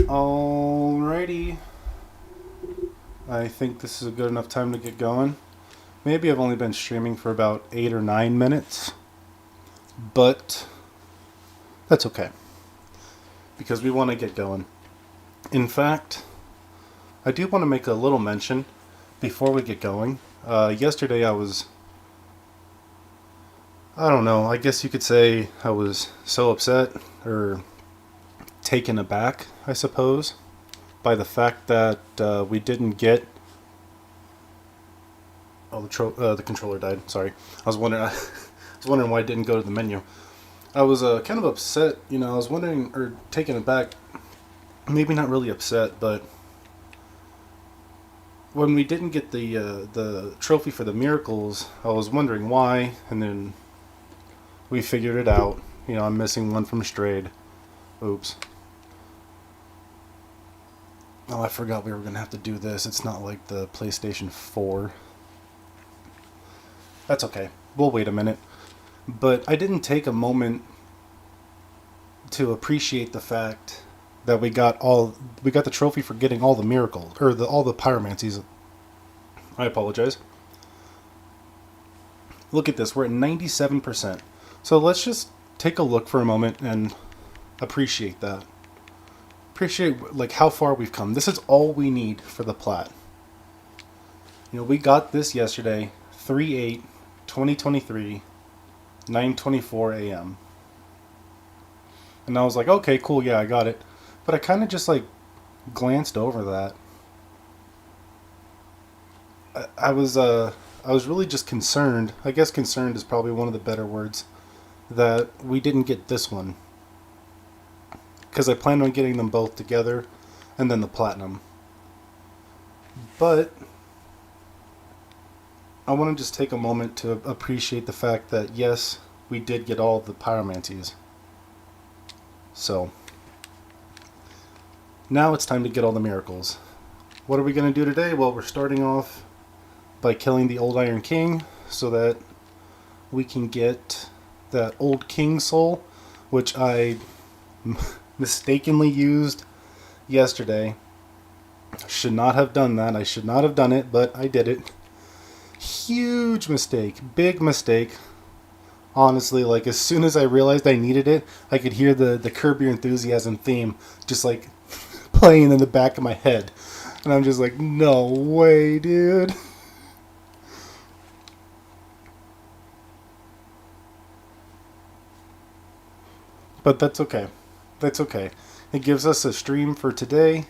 Alrighty. I think this is a good enough time to get going. Maybe I've only been streaming for about 8 or 9 minutes, but that's okay because we want to get going. In fact, I do want to make a little mention before we get going. Yesterday I don't know, I guess you could say I was so upset or taken aback, I suppose, by the fact that we didn't get. Oh, the controller died. Sorry, I was wondering. I was wondering why it didn't go to the menu. I was kind of upset. I was wondering or taken aback. Maybe not really upset, but when we didn't get the trophy for the miracles, I was wondering why, and then we figured it out. I'm missing one from Strayed. Oops. Oh, I forgot we were going to have to do this. It's not like the PlayStation 4. That's okay. We'll wait a minute. But I didn't take a moment to appreciate the fact that we got the trophy for getting all the miracles, or all the pyromancies. I apologize. Look at this. We're at 97%. So let's just take a look for a moment and appreciate that. Appreciate like how far we've come. This is all we need for the Plat. We got this yesterday, 3/8/2023, 9:24 a.m. And I was like, okay, cool, yeah, I got it. But I kind of just like glanced over that. I was really just concerned. I guess concerned is probably one of the better words, that we didn't get this one. Because I planned on getting them both together and then the platinum. But I want to just take a moment to appreciate the fact that yes, we did get all the pyromancies. So now it's time to get all the miracles. What are we going to do today? Well, we're starting off by killing the Old Iron King so that we can get that Old King soul, which I mistakenly used yesterday. Should not have done that. I should not have done it, but I did it. Huge mistake. Big mistake. Honestly, like as soon as I realized I needed it, I could hear the Curb Your Enthusiasm theme just like playing in the back of my head. And I'm just like, no way, dude. But that's okay. That's okay. It gives us a stream for today.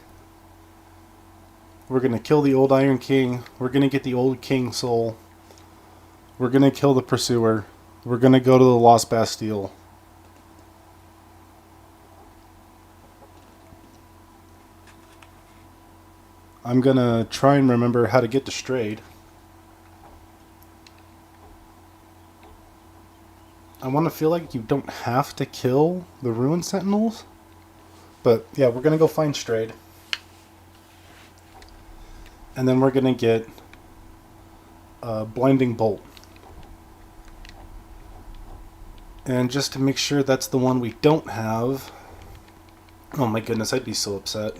We're going to kill the Old Iron King. We're going to get the Old King soul. We're going to kill the Pursuer. We're going to go to the Lost Bastille. I'm going to try and remember how to get to Strayed. I want to feel like you don't have to kill the Ruined Sentinels. But yeah, we're going to go find Strayed. And then we're going to get Blinding Bolt. And just to make sure that's the one we don't have. Oh my goodness, I'd be so upset.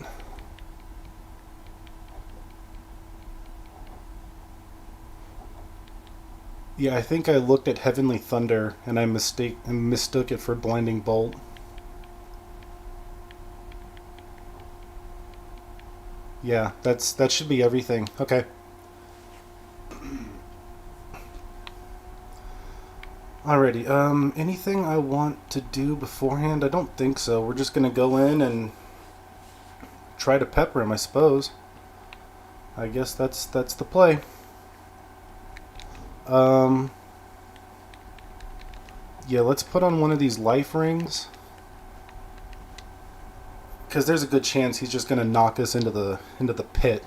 Yeah, I think I looked at Heavenly Thunder and I mistook it for Blinding Bolt. Yeah, that should be everything. Okay. Alrighty, anything I want to do beforehand? I don't think so. We're just gonna go in and try to pepper him, I suppose. I guess that's the play. Yeah, let's put on one of these life rings. Because there's a good chance he's just gonna knock us into the pit.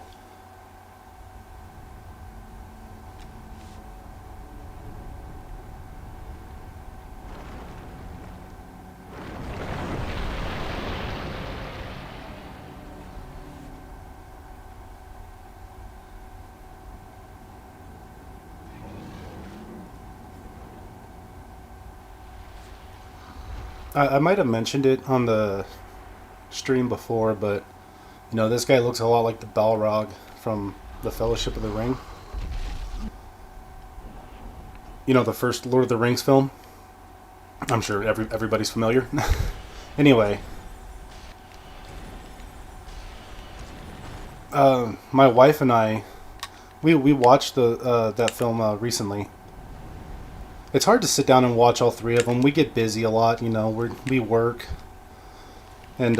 I might have mentioned it on the stream before, but You know, this guy looks a lot like the Balrog from the Fellowship of the Ring. You know, the first Lord of the Rings film. I'm sure everybody's familiar. Anyway, my wife and I, we watched the that film recently. It's hard to sit down and watch all three of them. We get busy a lot, you know. We work, and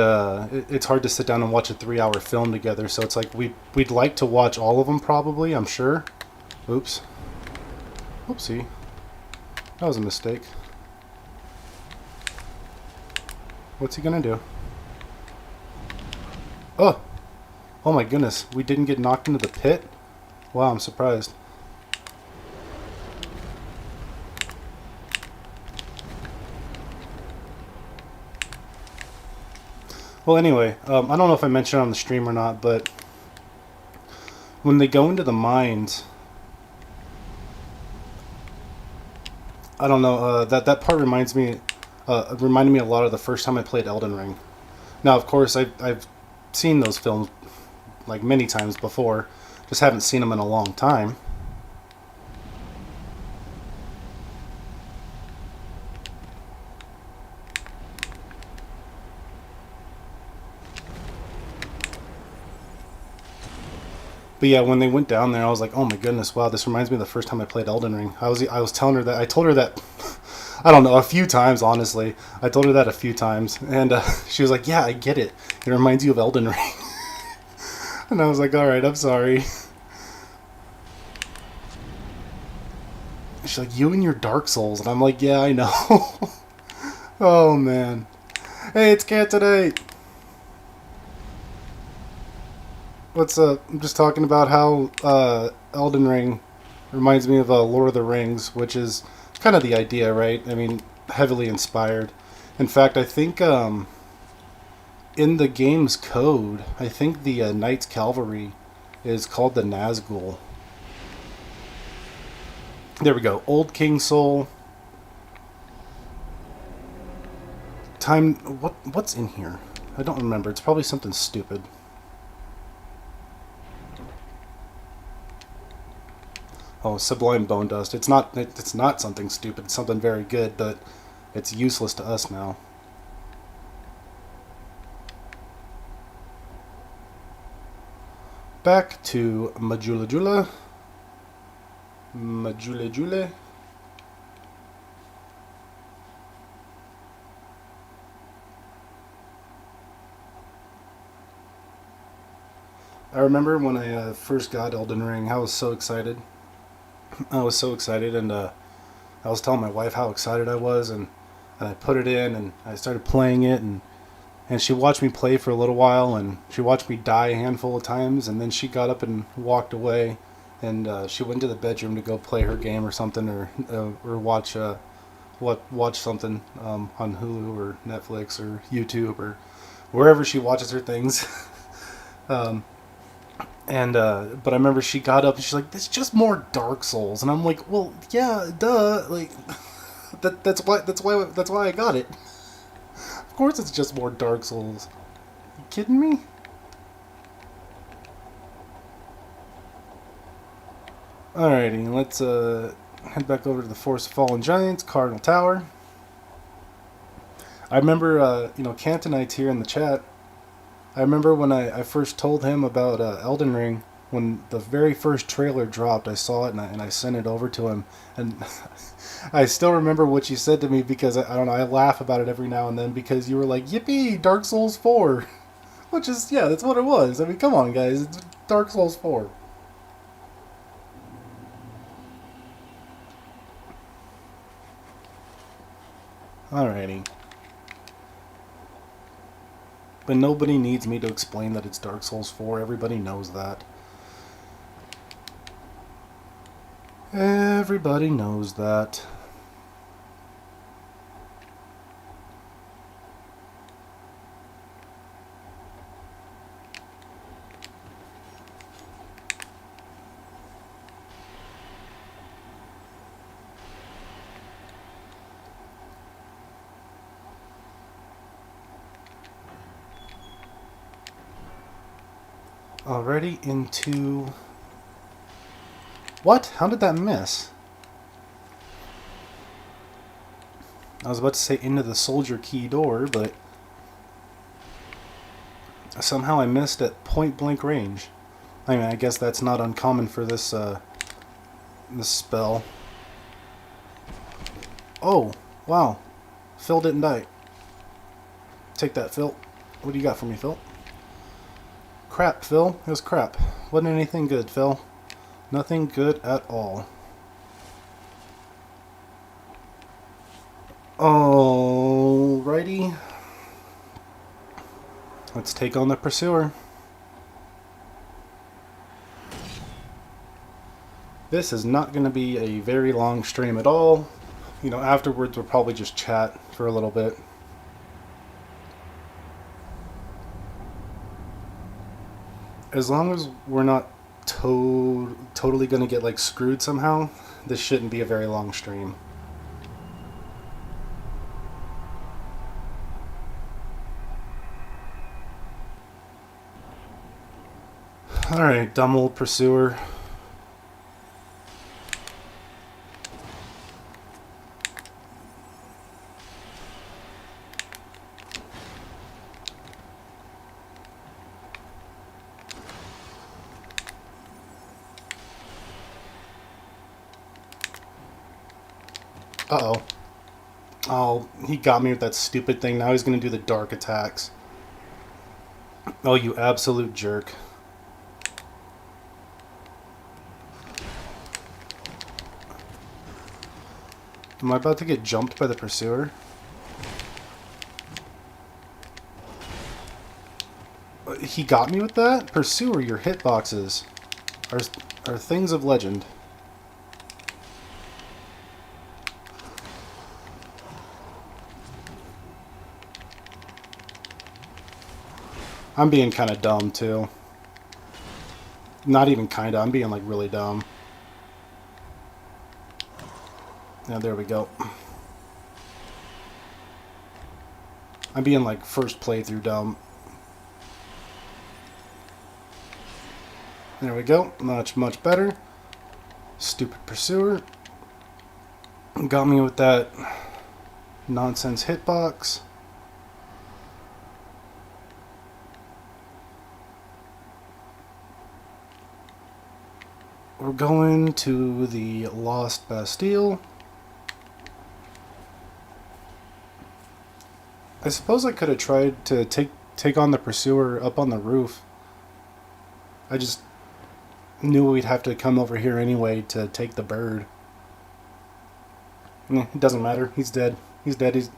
it's hard to sit down and watch a 3-hour film together. So it's like we'd like to watch all of them, probably. I'm sure. Oops. Oopsie. That was a mistake. What's he gonna do? Oh! Oh my goodness. We didn't get knocked into the pit? Wow, I'm surprised. Well, anyway, I don't know if I mentioned it on the stream or not, but when they go into the mines, I don't know, that part reminded me a lot of the first time I played Elden Ring. Now, of course, I've seen those films like many times before, just haven't seen them in a long time. But yeah, when they went down there, I was like, "Oh my goodness, wow! This reminds me of the first time I played Elden Ring." I was telling her that I told her that I don't know, a few times, honestly. I told her that a few times, and she was like, "Yeah, I get it. It reminds you of Elden Ring." And I was like, "All right, I'm sorry." She's like, "You and your Dark Souls," and I'm like, "Yeah, I know." Oh man. Hey, it's Cat today. What's up? I'm just talking about how Elden Ring reminds me of Lord of the Rings, which is kind of the idea, right? I mean, heavily inspired. In fact, I think in the game's code, I think the Knights Cavalry is called the Nazgul. There we go. Old King Soul. Time. What's in here? I don't remember. It's probably something stupid. Oh, Sublime Bone Dust. It's not. It's not something stupid. It's something very good, but it's useless to us now. Back to Majula Jula. Majule Jule. I remember when I first got Elden Ring, I was so excited. I was so excited, and I was telling my wife how excited I was, and I put it in, and I started playing it, and she watched me play for a little while, and she watched me die a handful of times, and then she got up and walked away, and she went to the bedroom to go play her game or something, or watch something on Hulu or Netflix or YouTube or wherever she watches her things. um, and but I remember she got up and she's like, "It's just more Dark Souls," and I'm like, "Well, yeah, duh, like that's why I got it. Of course, it's just more Dark Souls. You kidding me?" Alrighty, let's head back over to the Forest of Fallen Giants, Cardinal Tower. I remember, Cantonite's here in the chat. I remember when I first told him about Elden Ring, when the very first trailer dropped, I saw it and I sent it over to him. And I still remember what you said to me because, I don't know, I laugh about it every now and then because you were like, "Yippee, Dark Souls 4." Which is, yeah, that's what it was. I mean, come on, guys. It's Dark Souls 4. Alrighty. But nobody needs me to explain that it's Dark Souls 4. Everybody knows that. Everybody knows that. Already into... What? How did that miss? I was about to say into the soldier key door, but somehow I missed at point blank range. I mean, I guess that's not uncommon for this this spell. Oh, wow. Phil didn't die. Take that, Phil. What do you got for me, Phil? Crap, Phil. It was crap. Wasn't anything good, Phil. Nothing good at all. Alrighty. Let's take on the pursuer. This is not going to be a very long stream at all. You know, afterwards we'll probably just chat for a little bit. As long as we're not totally going to get like screwed somehow, this shouldn't be a very long stream. Alright, dumb old pursuer. Uh-oh. Oh, he got me with that stupid thing. Now he's going to do the dark attacks. Oh, you absolute jerk. Am I about to get jumped by the pursuer? He got me with that? Pursuer, your hitboxes are things of legend. I'm being kind of dumb, too. Not even kind of. I'm being, like, really dumb. Yeah, there we go. I'm being, like, first playthrough dumb. There we go. Much, much better. Stupid pursuer. Got me with that nonsense hitbox. We're going to the Lost Bastille. I suppose I could have tried to take on the pursuer up on the roof. I just knew we'd have to come over here anyway to take the bird. It doesn't matter. He's dead. He's dead. He's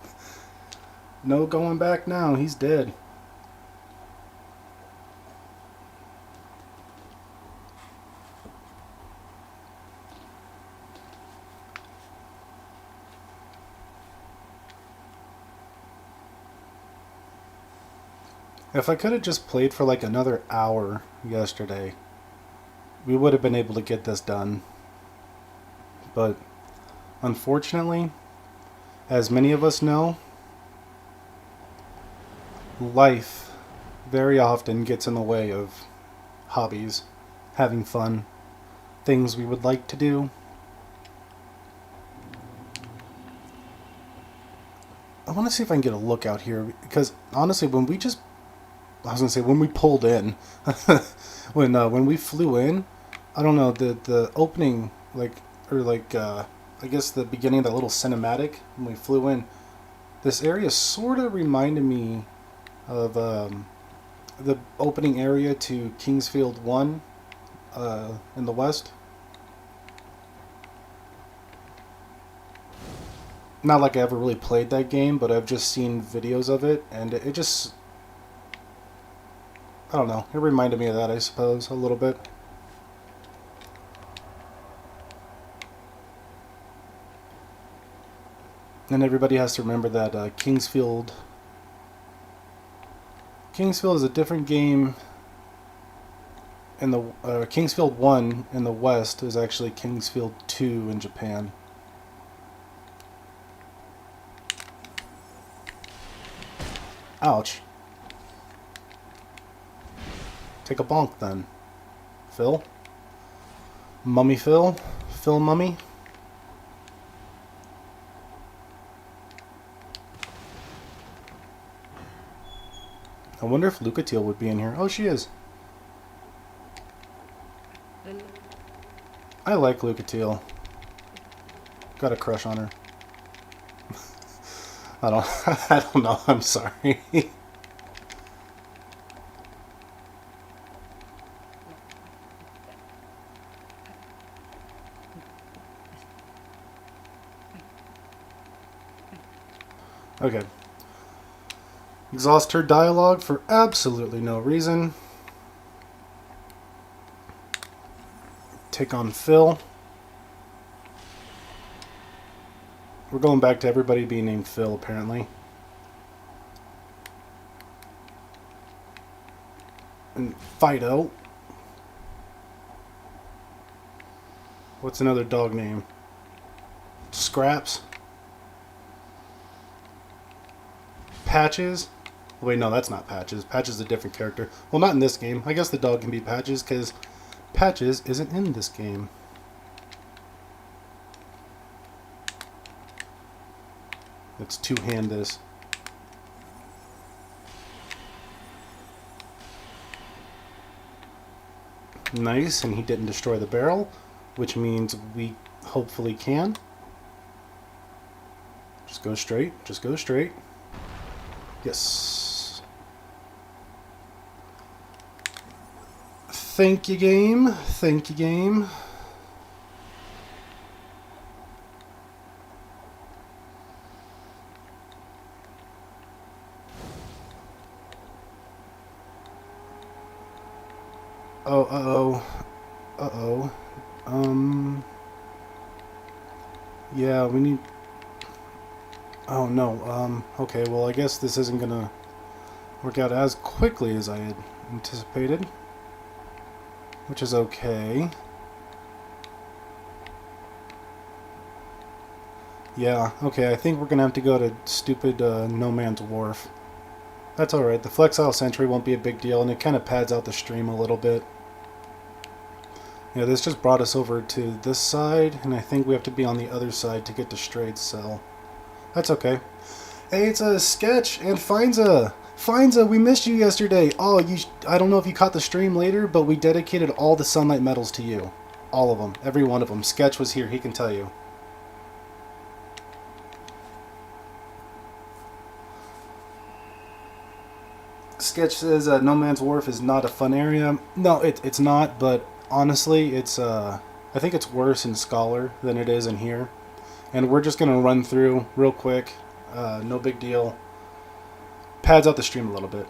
no going back now. He's dead. If I could have just played for like another hour yesterday, we would have been able to get this done. But unfortunately, as many of us know, life very often gets in the way of hobbies, having fun, things we would like to do. I want to see if I can get a look out here, because honestly, when we pulled in, when we flew in, I don't know, the opening, I guess the beginning of that little cinematic when we flew in, this area sort of reminded me of the opening area to Kingsfield 1 in the west. Not like I ever really played that game, but I've just seen videos of it, and it just, I don't know, it reminded me of that, I suppose, a little bit. And everybody has to remember that Kingsfield is a different game. In the Kingsfield 1 in the West is actually Kingsfield 2 in Japan. Ouch. Take a bonk then. Phil? Mummy Phil? Phil Mummy? I wonder if Lucatiel would be in here. Oh, she is. I like Lucatiel. Got a crush on her. I don't know. I'm sorry. Okay. Exhaust her dialogue for absolutely no reason. Take on Phil. We're going back to everybody being named Phil, apparently. And Fido. What's another dog name? Scraps. Patches. Wait, no, that's not Patches. Patches is a different character. Well, not in this game. I guess the dog can be Patches because Patches isn't in this game. Let's two-hand this. Nice, and he didn't destroy the barrel, which means we hopefully can. Just go straight. Just go straight. Yes. Thank you, game. Thank you, game. Oh, uh-oh. Uh-oh. Yeah, we need... Oh, no. Okay, well, I guess this isn't gonna work out as quickly as I had anticipated. Which is okay. Yeah, okay, I think we're gonna have to go to stupid No Man's Wharf. That's alright, the Flexile Sentry won't be a big deal, and it kind of pads out the stream a little bit. Yeah, this just brought us over to this side, and I think we have to be on the other side to get to Strade's cell. That's okay. Hey, it's a Sketch and Finza. Finza, we missed you yesterday. Oh, I don't know if you caught the stream later, but we dedicated all the Sunlight medals to you. All of them. Every one of them. Sketch was here. He can tell you. Sketch says No Man's Wharf is not a fun area. No, it's not, but honestly, it's I think it's worse in Scholar than it is in here. And we're just going to run through real quick. No big deal. Pads out the stream a little bit.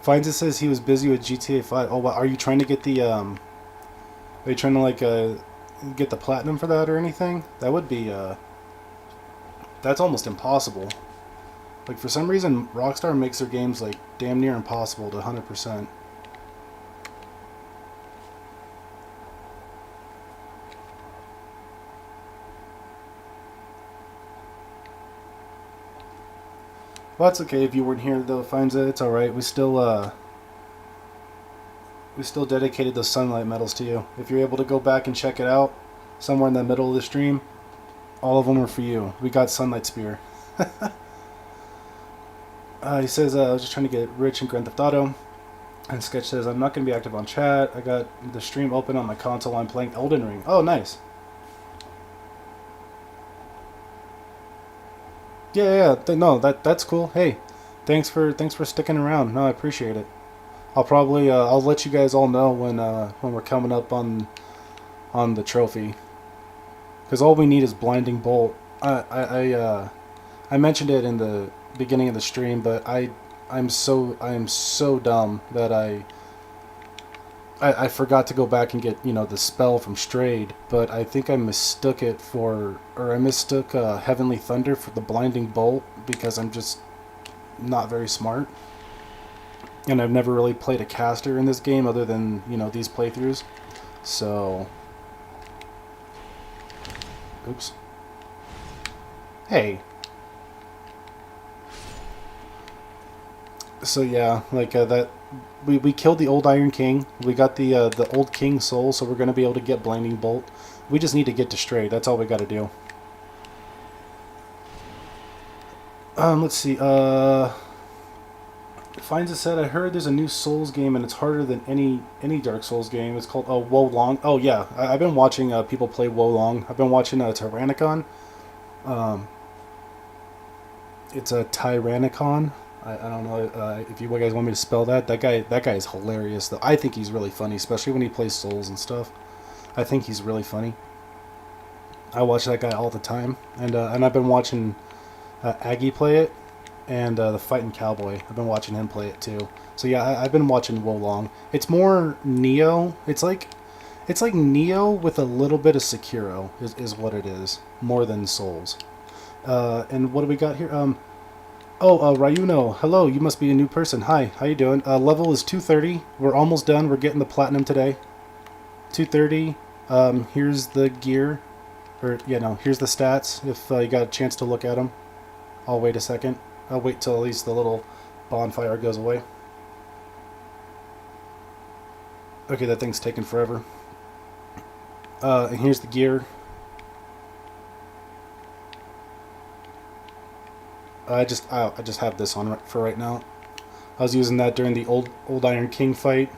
Finds it says he was busy with GTA 5. Oh, wow. Are you trying to get the are you trying to like get the platinum for that or anything? That would be that's almost impossible. Like for some reason Rockstar makes their games like damn near impossible to 100%. Well, that's okay if you weren't here though, Finza. It's alright. We still dedicated those Sunlight medals to you. If you're able to go back and check it out, somewhere in the middle of the stream, all of them were for you. We got Sunlight Spear. He says, I was just trying to get rich in Grand Theft Auto. And Sketch says, I'm not going to be active on chat. I got the stream open on my console. I'm playing Elden Ring. Oh, nice. Yeah. No, that's cool. Hey, thanks for sticking around. No, I appreciate it. I'll probably I'll let you guys all know when we're coming up on the trophy. Because all we need is Blinding Bolt. I mentioned it in the beginning of the stream, but I'm so dumb that I forgot to go back and get the spell from Strayed, but I think I mistook Heavenly Thunder for the Blinding Bolt because I'm just not very smart, and I've never really played a caster in this game other than these playthroughs, so oops. Hey. So yeah, like that. We killed the old Iron King. We got the old King soul, so we're gonna be able to get Blinding Bolt. We just need to get to Stray. That's all we got to do. Let's see. Finds a said, I heard there's a new Souls game and it's harder than any Dark Souls game. It's called Wo Long. Oh yeah, I've been watching people play Wo Long. I've been watching Tyrannicon. Um, it's a Tyrannicon. I don't know if you guys want me to spell that. That guy is hilarious though. I think he's really funny, especially when he plays Souls and stuff. I think he's really funny. I watch that guy all the time, and I've been watching Aggie play it, and the Fighting Cowboy. I've been watching him play it too. So yeah, I've been watching Wo Long. It's more Neo. It's like Neo with a little bit of Sekiro is what it is, more than Souls. And what do we got here? Ryuno. Hello, you must be a new person. Hi, how you doing? Level is 230. We're almost done. We're getting the platinum today. 230. Here's the gear. Or, yeah, no, here's the stats, if you got a chance to look at them. I'll wait a second. I'll wait till at least the little bonfire goes away. Okay, that thing's taking forever. And here's the gear. I just have this on for right now. I was using that during the old Iron King fight.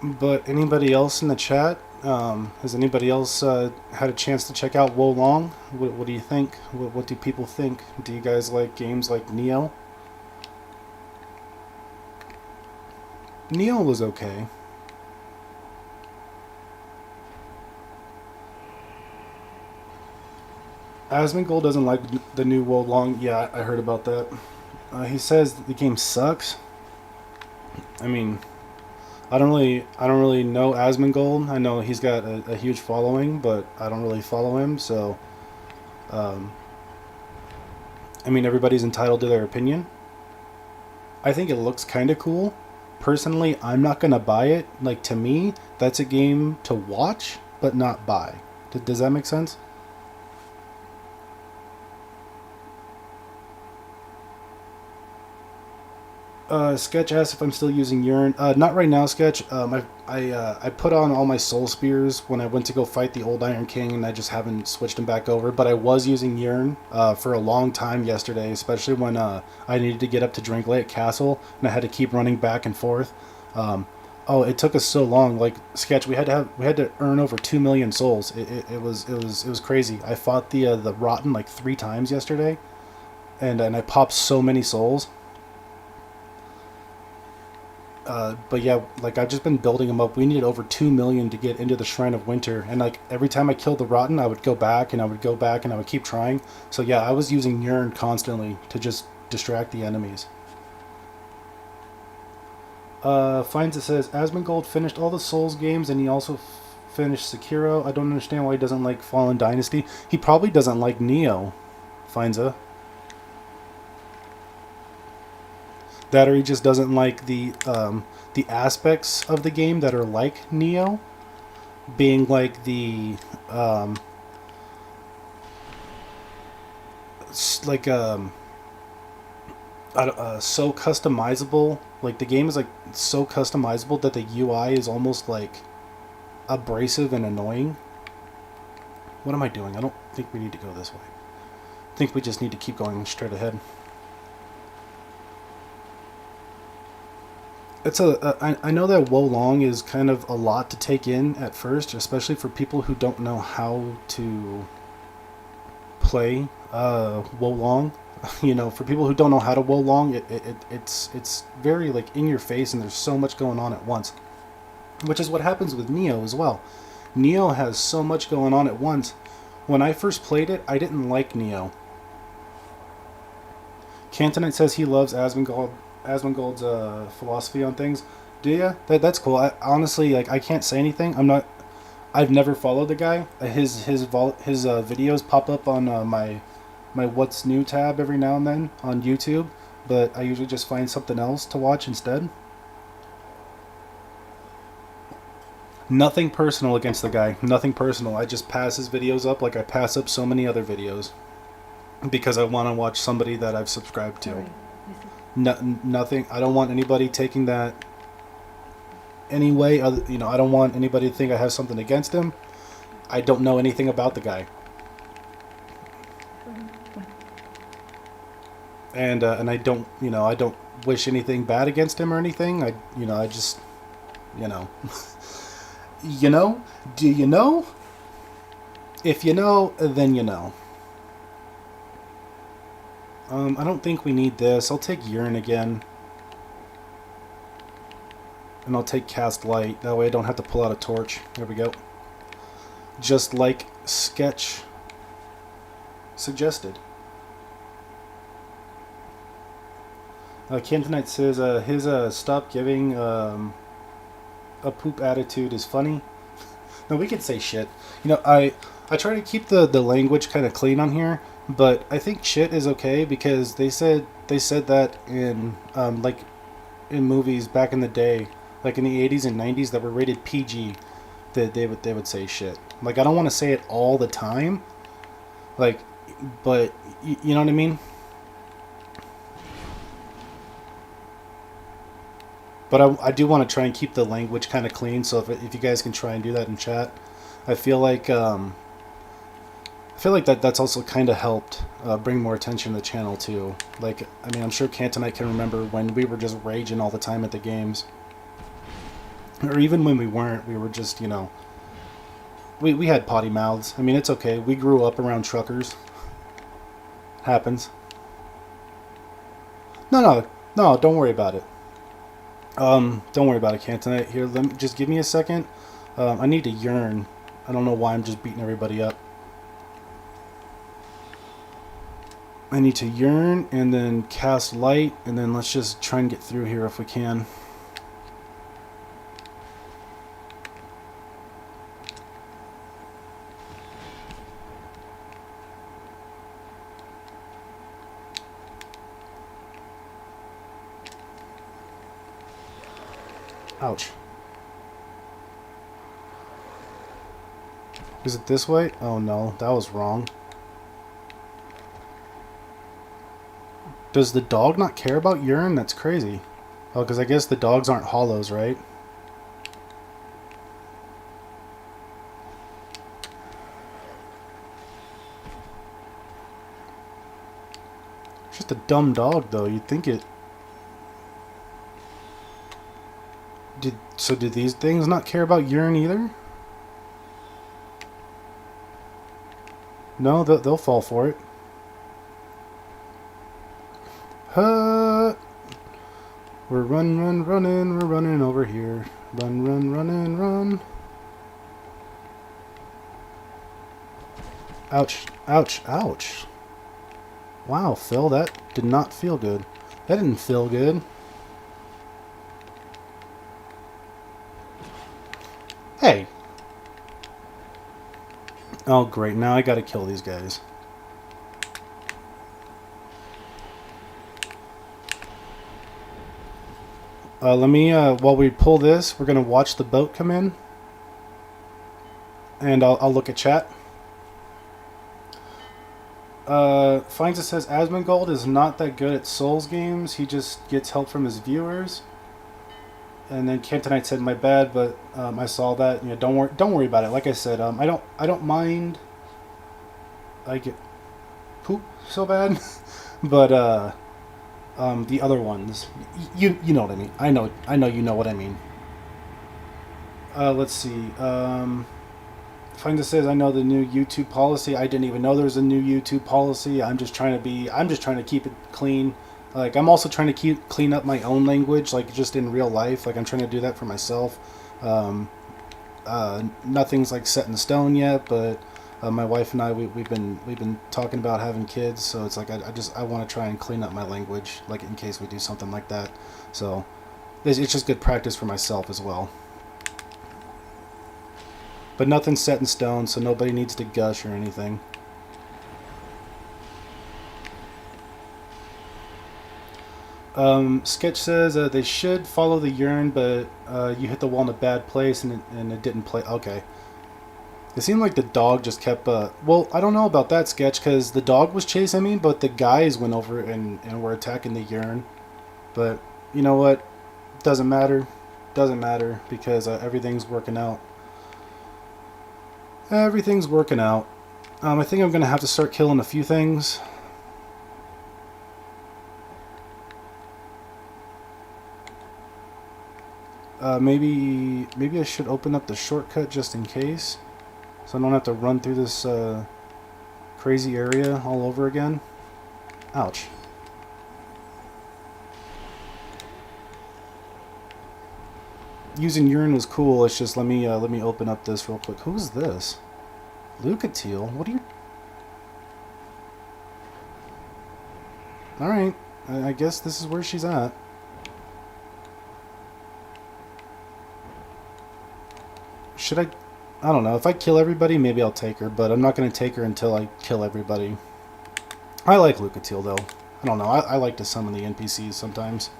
But anybody else in the chat? Has anybody else had a chance to check out Wo Long? What do you think? What do people think? Do you guys like games like Neo? Neo was okay. Asmongold doesn't like the new Wo Long. Yeah, I heard about that. He says the game sucks. I mean, I don't really know Asmongold. I know he's got a huge following, but I don't really follow him. So, um, I mean, everybody's entitled to their opinion. I think it looks kind of cool. Personally, I'm not gonna buy it. Like to me, that's a game to watch, but not buy. Does that make sense? Sketch asks if I'm still using urine. Not right now, Sketch. I put on all my soul spears when I went to go fight the old Iron King, and I just haven't switched them back over. But I was using urine for a long time yesterday, especially when I needed to get up to Drinklake Castle, and I had to keep running back and forth. Um, oh, it took us so long. Like Sketch, we had to earn over 2 million souls. It was crazy. I fought the Rotten like 3 times yesterday, and I popped so many souls. But yeah, like I've just been building them up. We needed over 2 million to get into the Shrine of Winter, and like every time I killed the Rotten, I would go back and I would go back and I would keep trying. So yeah, I was using Urn constantly to just distract the enemies. Finds it says Asmongold finished all the Souls games and he also finished Sekiro. I don't understand why he doesn't like Fallen Dynasty. He probably doesn't like Neo. Finds a that or he just doesn't like the aspects of the game that are like Neo, being like the like so customizable. Like the game is like so customizable that the UI is almost like abrasive and annoying. What am I doing? I don't think we need to go this way. I think we just need to keep going straight ahead. I know that Wo Long is kind of a lot to take in at first, especially for people who don't know how to play Wo Long. You know, for people who don't know how to Wo Long, it's very like in your face, and there's so much going on at once, which is what happens with Neo as well. Neo has so much going on at once. When I first played it, I didn't like Neo. Cantonite says he loves Asmongold's philosophy on things. Do ya? That's cool. Honestly, like I can't say anything. I've never followed the guy. His videos pop up on my What's New tab every now and then on YouTube, but I usually just find something else to watch instead. Nothing personal against the guy. Nothing personal. I just pass his videos up like I pass up so many other videos because I want to watch somebody that I've subscribed to. Nothing. I don't want anybody taking that anyway. You know, I don't want anybody to think I have something against him. I don't know anything about the guy, and I don't, you know, I don't wish anything bad against him or anything. I just, you know, you know. Do you know? If you know, then you know. I don't think we need this. I'll take urine again. And I'll take cast light. That way I don't have to pull out a torch. There we go. Just like Sketch suggested. Cantonite says his stop giving a poop attitude is funny. No, we could say shit. You know, I try to keep the language kind of clean on here, but I think shit is okay because they said that in like in movies back in the day, like in the 80s and 90s that were rated PG, that they would say shit. Like, I don't want to say it all the time, like, but you know what I mean? But I do want to try and keep the language kind of clean, so if you guys can try and do that in chat, I feel like that's also kind of helped bring more attention to the channel too. Like, I mean, I'm sure Cantonite can remember when we were just raging all the time at the games. Or even when we weren't, we were just, you know, we had potty mouths. I mean, it's okay. We grew up around truckers. Happens. No, don't worry about it. Don't worry about it, Cantonite. Here, just give me a second. I need to yearn. I don't know why I'm just beating everybody up. I need to yearn and then cast light, and then let's just try and get through here if we can. Ouch. Is it this way? Oh no, that was wrong. Does the dog not care about urine? That's crazy. Oh, because I guess the dogs aren't hollows, right? It's just a dumb dog, though. You'd think it... So do these things not care about urine either? No, they'll fall for it. We're running, we're running over here. Run. Ouch, ouch, ouch. Wow, Phil, that did not feel good. That didn't feel good. Hey. Oh, great. Now I gotta kill these guys. Let me, while we pull this, we're gonna watch the boat come in. And I'll look at chat. Finds it says Asmongold is not that good at Souls games. He just gets help from his viewers. And then Cantonite said, "My bad, but I saw that. You know, don't worry about it. Like I said, I don't mind. I get poop so bad, but the other ones, you know what I mean. I know you know what I mean. Let's see. Finda says, I know the new YouTube policy. I didn't even know there was a new YouTube policy. I'm just trying to keep it clean. Like, I'm also trying to clean up my own language, like, just in real life. Like, I'm trying to do that for myself. Nothing's, like, set in stone yet, but my wife and I, we've been talking about having kids, so it's like I want to try and clean up my language, like, in case we do something like that. So it's just good practice for myself as well. But nothing's set in stone, so nobody needs to gush or anything. Sketch says they should follow the urn, but you hit the wall in a bad place and it didn't play. Okay. It seemed like the dog just kept... well, I don't know about that, Sketch, because the dog was chasing me, but the guys went over and were attacking the urn. But, you know what? Doesn't matter. Doesn't matter, because everything's working out. Everything's working out. I think I'm going to have to start killing a few things. Maybe I should open up the shortcut just in case, so I don't have to run through this crazy area all over again. Ouch. Using urine was cool. It's just let me open up this real quick. Who's this? Lucatiel? What are you? All right. I guess this is where she's at. Should I don't know. If I kill everybody, maybe I'll take her, but I'm not going to take her until I kill everybody. I like Lucatiel, though. I don't know. I like to summon the NPCs sometimes.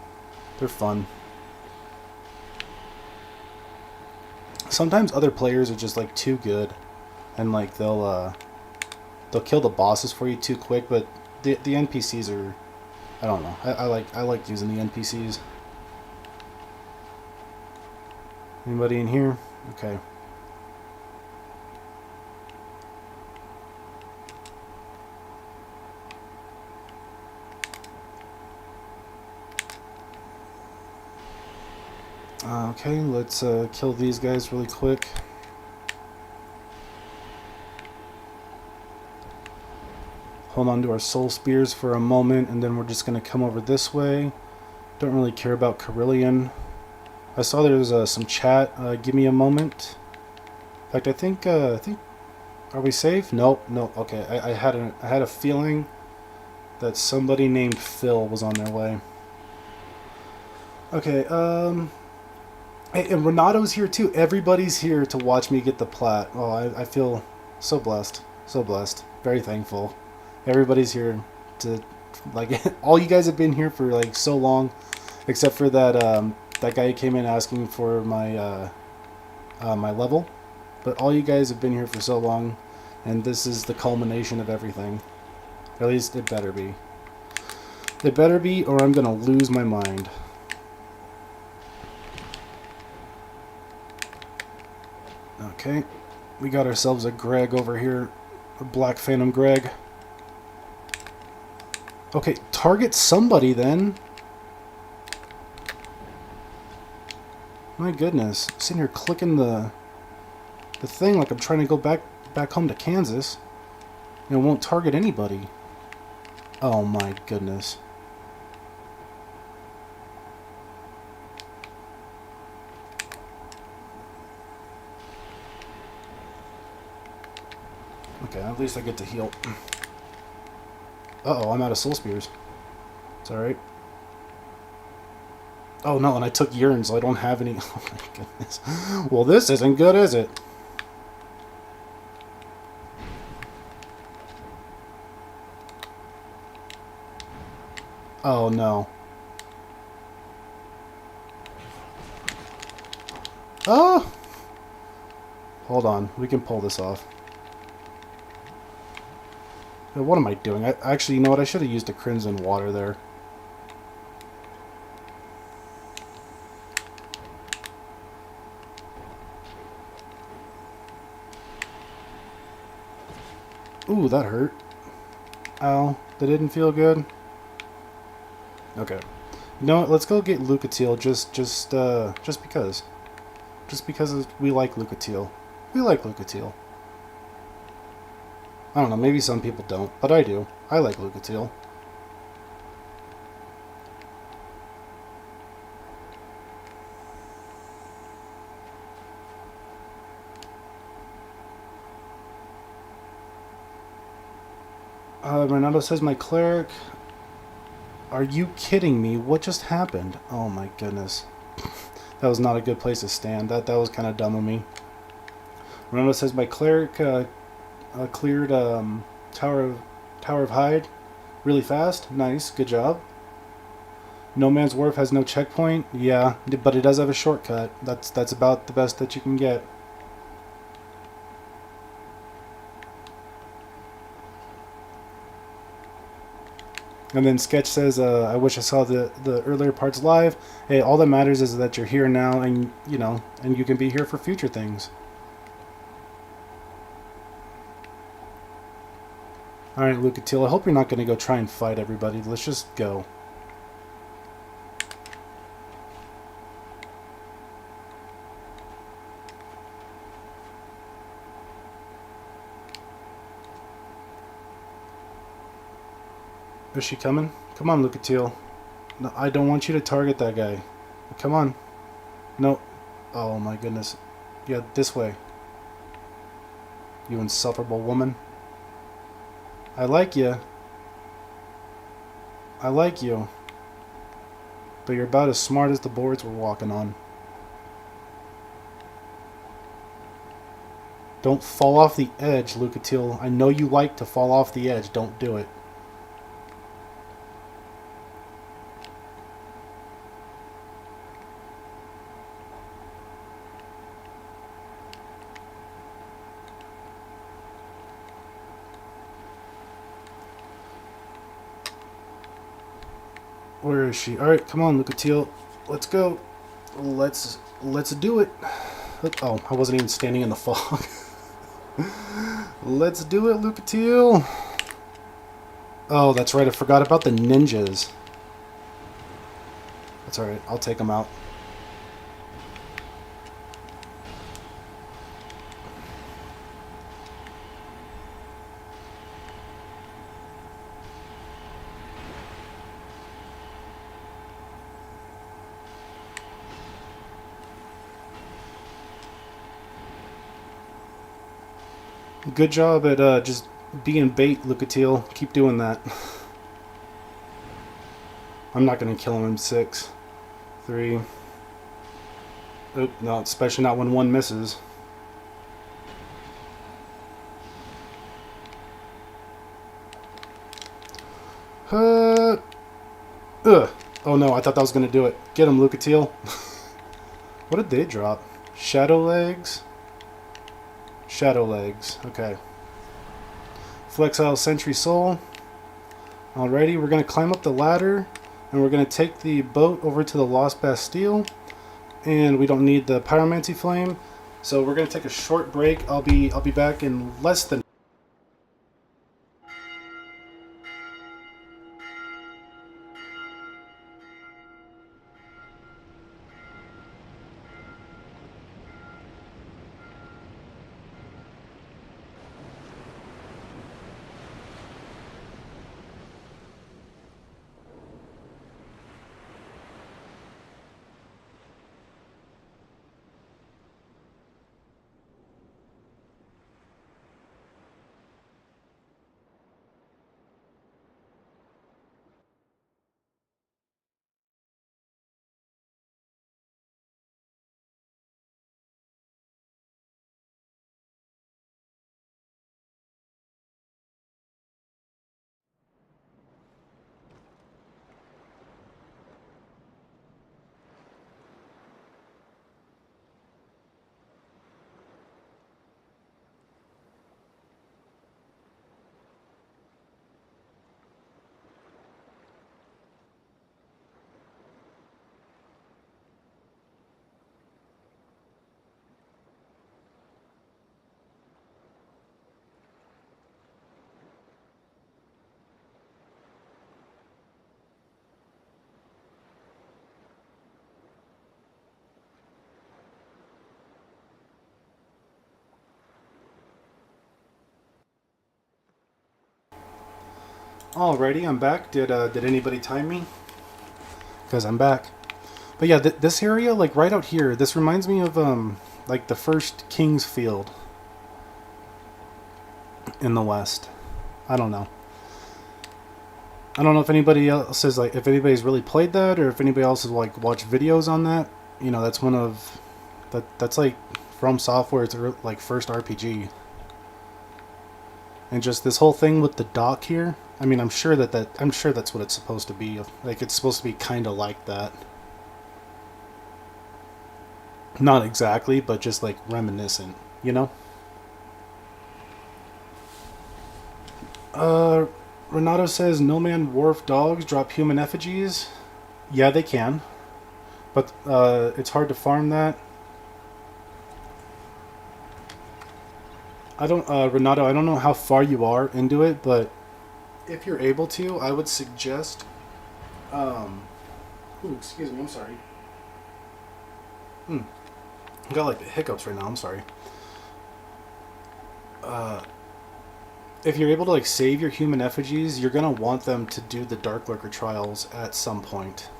They're fun. Sometimes other players are just, like, too good. And, like, they'll kill the bosses for you too quick, but the NPCs are... I don't know. I like using the NPCs. Anybody in here? Okay. Okay, let's kill these guys really quick. Hold on to our soul spears for a moment, and then we're just going to come over this way. Don't really care about Carillion. I saw there was some chat. Give me a moment. In fact, I think are we safe? Nope, no. Okay, I had a feeling that somebody named Phil was on their way. Okay, hey, and Renato's here too. Everybody's here to watch me get the plat. Oh, I feel so blessed. So blessed. Very thankful. Everybody's here to, like, all you guys have been here for, like, so long. Except for that, that guy who came in asking for my, my level. But all you guys have been here for so long. And this is the culmination of everything. At least it better be. It better be, or I'm gonna lose my mind. Okay, we got ourselves a Greg over here, a Black Phantom Greg. Okay, target somebody then. My goodness, I'm sitting here clicking the thing like I'm trying to go back home to Kansas, and it won't target anybody. Oh my goodness. Okay, at least I get to heal. Uh-oh, I'm out of soul spears. It's alright. Oh no, and I took urine, so I don't have any... Oh my goodness. Well, this isn't good, is it? Oh no. Oh! Hold on, we can pull this off. What am I doing? Actually, you know what? I should have used a crimson water there. Ooh, that hurt. Ow, that didn't feel good. Okay. You know what? Let's go get Lucatiel just because. Just because we like Lucatiel. We like Lucatiel. I don't know, maybe some people don't, but I do. I like Lucatiel. Renato says, my cleric... Are you kidding me? What just happened? Oh my goodness. That was not a good place to stand. That was kind of dumb of me. Ronaldo says my cleric cleared Tower of Hyde really fast. Nice, good job. No Man's Wharf has no checkpoint. Yeah, but it does have a shortcut. That's about the best that you can get. And then Sketch says, I wish I saw the earlier parts live. Hey, all that matters is that you're here now, and you know, and you can be here for future things. Alright, Lucatile, I hope you're not going to go try and fight everybody. Let's just go. Is she coming? Come on, Lucatile. No, I don't want you to target that guy. Come on. No. Oh my goodness. Yeah, this way. You insufferable woman. I like you. I like you. But you're about as smart as the boards we're walking on. Don't fall off the edge, Lucatile. I know you like to fall off the edge. Don't do it. Where is she? Alright, come on, Lucatile. Let's go. Let's do it. Oh, I wasn't even standing in the fog. Let's do it, Lucatile. Oh, that's right. I forgot about the ninjas. That's alright. I'll take them out. Good job at just being bait, Lucatile. Keep doing that. I'm not going to kill him in 6. 3. Oop, no, especially not when one misses. Ugh. Oh no, I thought that was going to do it. Get him, Lucatile. What did they drop? Shadow legs? Shadow legs. Okay. Flexile Sentry Soul. Alrighty, we're going to climb up the ladder, and we're going to take the boat over to the Lost Bastille. And we don't need the Pyromancy Flame, so we're going to take a short break. I'll be back in less than. Alrighty, I'm back. Did anybody time me? Because I'm back. But yeah, this area, like right out here, this reminds me of like the first King's Field in the West. I don't know. I don't know if anybody else is like, if anybody's really played that, or if anybody else has like watched videos on that. You know, that's one of that's like From Software's like first RPG. And just this whole thing with the dock here. I mean, I'm sure that's what it's supposed to be. Like it's supposed to be kind of like that. Not exactly, but just like reminiscent, you know? Renato says no man wharf dogs drop human effigies. Yeah, they can. But it's hard to farm that. Renato, I don't know how far you are into it, but if you're able to, I would suggest. Excuse me, I'm sorry. I got like the hiccups right now. I'm sorry. If you're able to like save your human effigies, you're gonna want them to do the Dark Lurker trials at some point.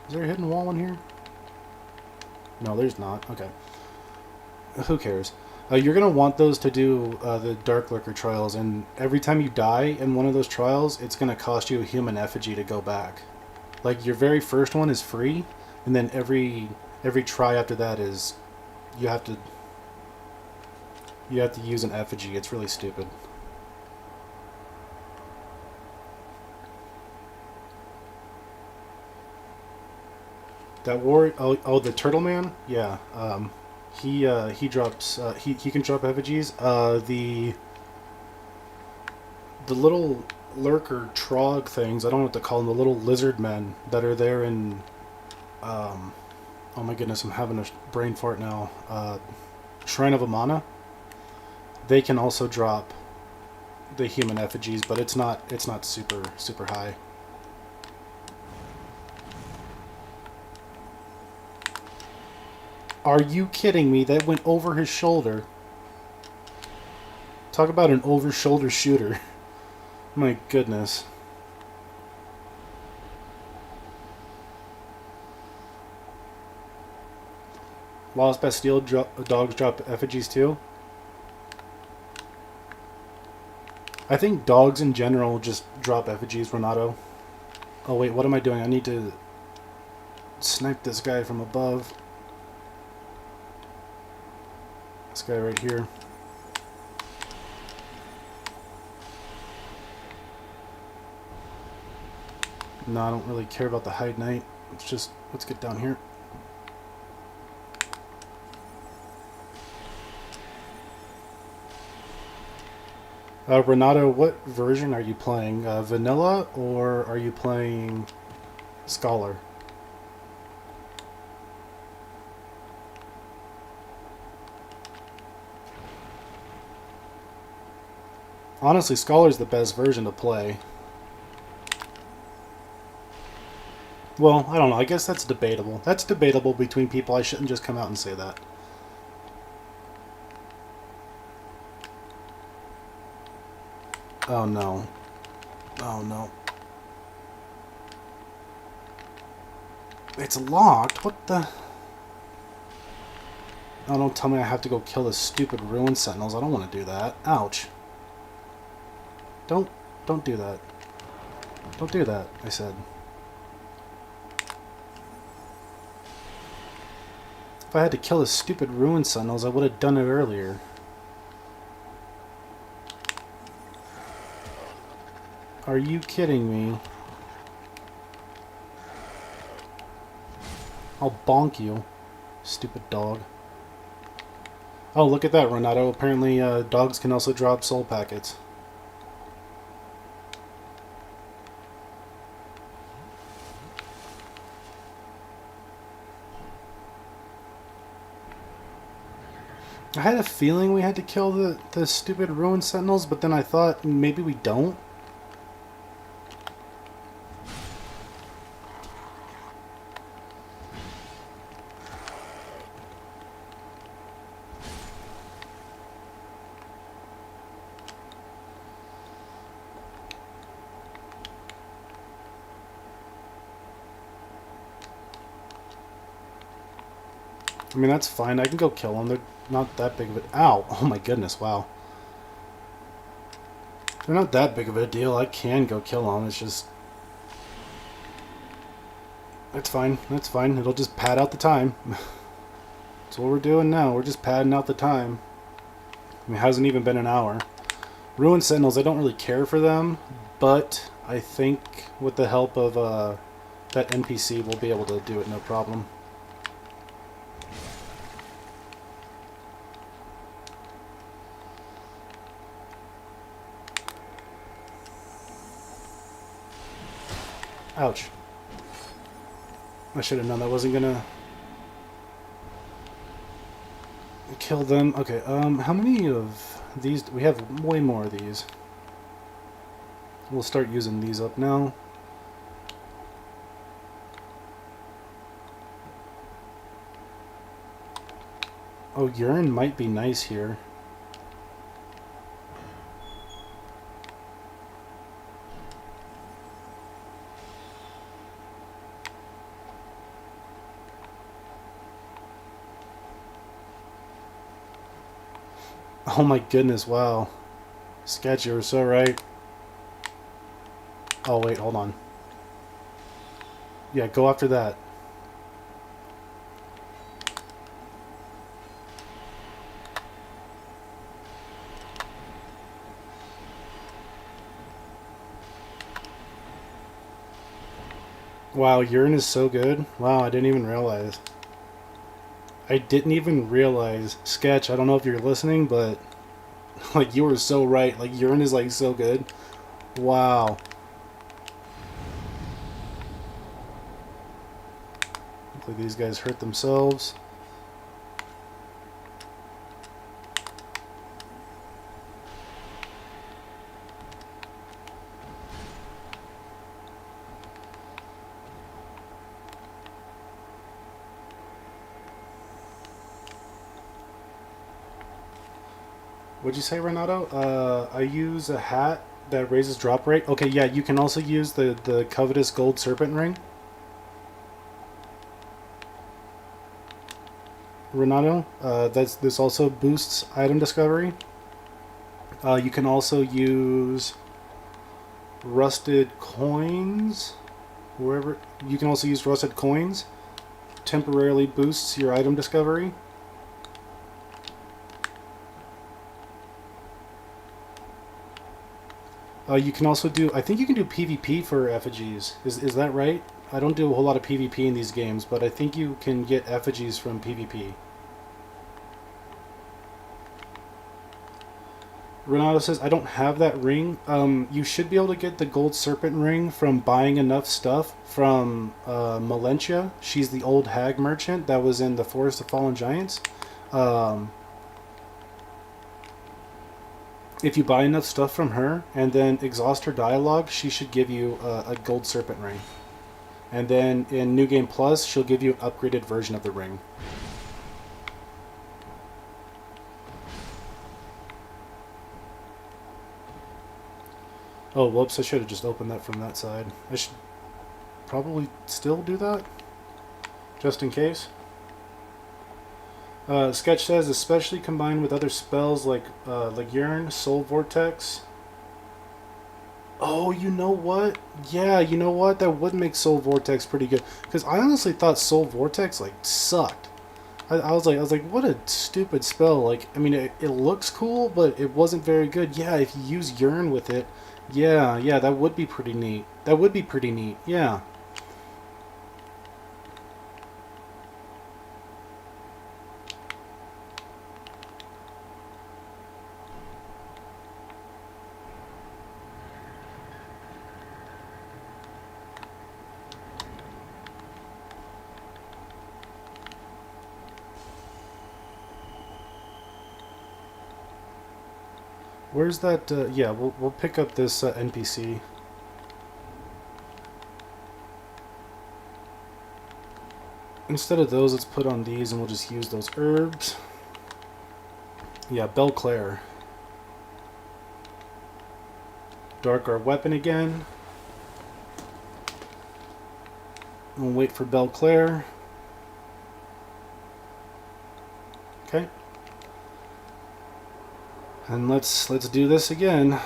Is there a hidden wall in here? No, there's not. Okay. Who cares? You're going to want those to do the Dark Lurker trials, and every time you die in one of those trials, it's going to cost you a human effigy to go back. Like, your very first one is free, and then every try after that is... You have to use an effigy. It's really stupid. That war... Oh, the Turtle Man? Yeah, he drops he can drop effigies. The little lurker trog things, I don't know what to call them, the little lizard men that are there in oh my goodness, I'm having a brain fart now. Shrine of Amana. They can also drop the human effigies, but it's not super high. Are you kidding me? That went over his shoulder. Talk about an over-shoulder shooter. My goodness. Lost Bastille dogs drop effigies too? I think dogs in general just drop effigies, Renato. Oh wait, what am I doing? I need to snipe this guy from above. This guy right here. No, I don't really care about the Hide Knight. Let's get down here. Renato, what version are you playing? Vanilla, or are you playing Scholar? Honestly, Scholar's the best version to play. Well, I don't know. I guess that's debatable. That's debatable between people. I shouldn't just come out and say that. Oh no. Oh no. It's locked? What the... Oh, don't tell me I have to go kill the stupid ruin sentinels. I don't want to do that. Ouch. Don't do that. Don't do that, I said. If I had to kill the stupid ruin sentinels, I would have done it earlier. Are you kidding me? I'll bonk you, stupid dog. Oh, look at that, Renato. Apparently, dogs can also drop soul packets. I had a feeling we had to kill the stupid ruin sentinels, but then I thought maybe we don't. I mean, that's fine. I can go kill them. They're not that big of a... Ow! Oh my goodness, wow. They're not that big of a deal. I can go kill them. It's just... That's fine. That's fine. It'll just pad out the time. That's what we're doing now. We're just padding out the time. I mean, it hasn't even been an hour. Ruined Sentinels, I don't really care for them, but I think with the help of that NPC, we'll be able to do it no problem. Ouch. I should have known that wasn't gonna kill them. Okay, how many of these? We have way more of these. We'll start using these up now. Oh, urine might be nice here. Oh my goodness, wow. Sketch, you were so right. Oh wait, hold on. Yeah, go after that. Wow, urine is so good. Wow, I didn't even realize. I didn't even realize. Sketch, I don't know if you're listening, but like you were so right. Like urine is like so good. Wow. Hopefully these guys hurt themselves. What'd you say, Renato? I use a hat that raises drop rate. Okay, yeah, you can also use the covetous gold serpent ring. Renato, this also boosts item discovery. You can also use rusted coins. Wherever you can also use rusted coins. Temporarily boosts your item discovery. You can also do, I think you can do PvP for effigies. Is that right? I don't do a whole lot of PvP in these games, but I think you can get effigies from PvP. Renato says, I don't have that ring. You should be able to get the gold serpent ring from buying enough stuff from Melentia. She's the old hag merchant that was in the Forest of Fallen Giants. If you buy enough stuff from her and then exhaust her dialogue, she should give you a gold serpent ring. And then in New Game Plus, she'll give you an upgraded version of the ring. Oh, whoops, I should have just opened that from that side. I should probably still do that, just in case. Sketch says, especially combined with other spells like Yearn, Soul Vortex. Oh, you know what? Yeah, you know what? That would make Soul Vortex pretty good. Because I honestly thought Soul Vortex like sucked. I was like, what a stupid spell. Like, I mean, it looks cool, but it wasn't very good. Yeah, if you use Yearn with it, yeah, that would be pretty neat. That would be pretty neat. Yeah. Where's that? Yeah, we'll pick up this NPC. Instead of those, let's put on these, and we'll just use those herbs. Yeah, Belclair. Dark our weapon again. We'll wait for Belclair. Okay. And let's do this again.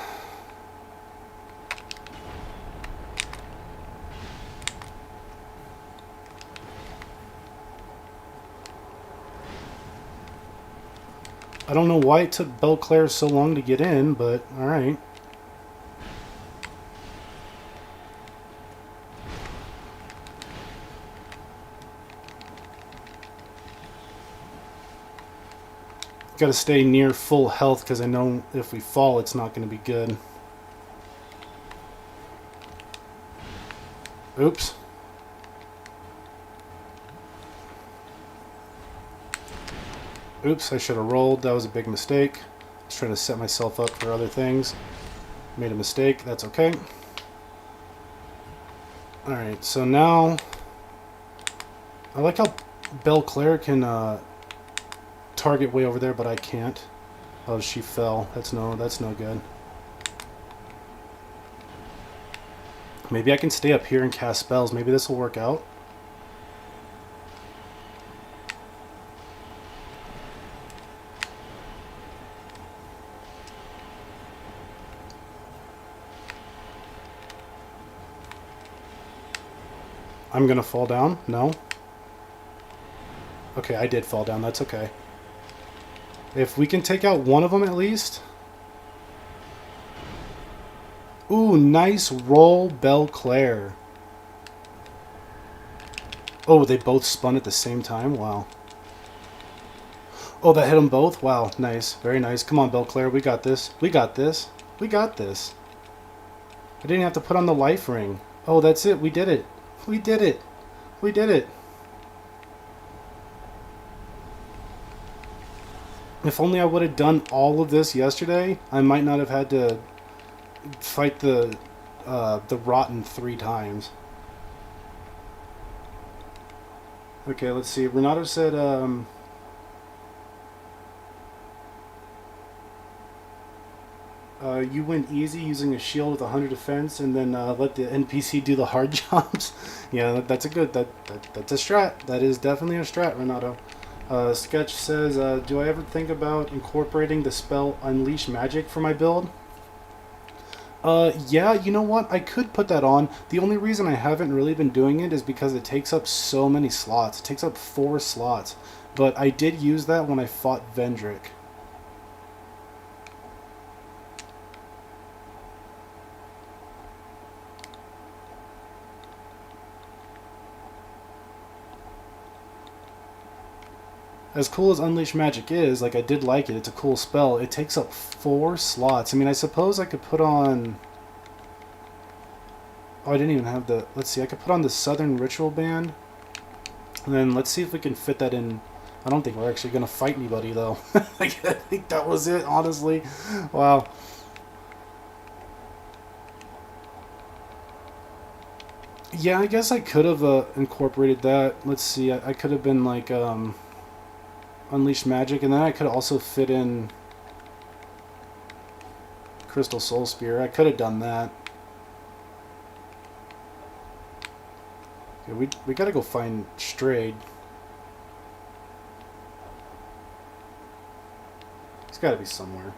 I don't know why it took Belclair so long to get in, but alright. Got to stay near full health because I know if we fall, it's not going to be good. Oops. Oops, I should have rolled. That was a big mistake. I was trying to set myself up for other things. Made a mistake. That's okay. Alright, so now... I like how Belclair can target way over there, but I can't. Oh, she fell. That's no good. Maybe I can stay up here and cast spells. Maybe this will work out. I'm gonna fall down? No? Okay, I did fall down. That's okay. If we can take out one of them at least... Ooh, nice roll, Belclair. Oh, they both spun at the same time? Wow. Oh, that hit them both? Wow, nice. Very nice. Come on, Belclair. We got this. We got this. We got this. I didn't have to put on the life ring. Oh, that's it. We did it. We did it. We did it. If only I would have done all of this yesterday, I might not have had to fight the Rotten 3 times. Okay, let's see. Renato said, you went easy using a shield with 100 defense and then let the NPC do the hard jobs. Yeah, that's a good, that's a strat. That is definitely a strat, Renato. Sketch says, do I ever think about incorporating the spell Unleash Magic for my build? Yeah, you know what? I could put that on. The only reason I haven't really been doing it is because it takes up so many slots. It takes up 4 slots. But I did use that when I fought Vendrick. As cool as Unleash Magic is, like, I did like it. It's a cool spell. It takes up 4 slots. I mean, I suppose I could put on... Oh, I didn't even have the... Let's see, I could put on the Southern Ritual Band. And then let's see if we can fit that in. I don't think we're actually going to fight anybody, though. I think that was it, honestly. Wow. Yeah, I guess I could have incorporated that. Let's see, I could have been like... Unleash Magic, and then I could also fit in Crystal Soul Spear. I could have done that. Okay, we gotta go find Strayed. He's gotta be somewhere.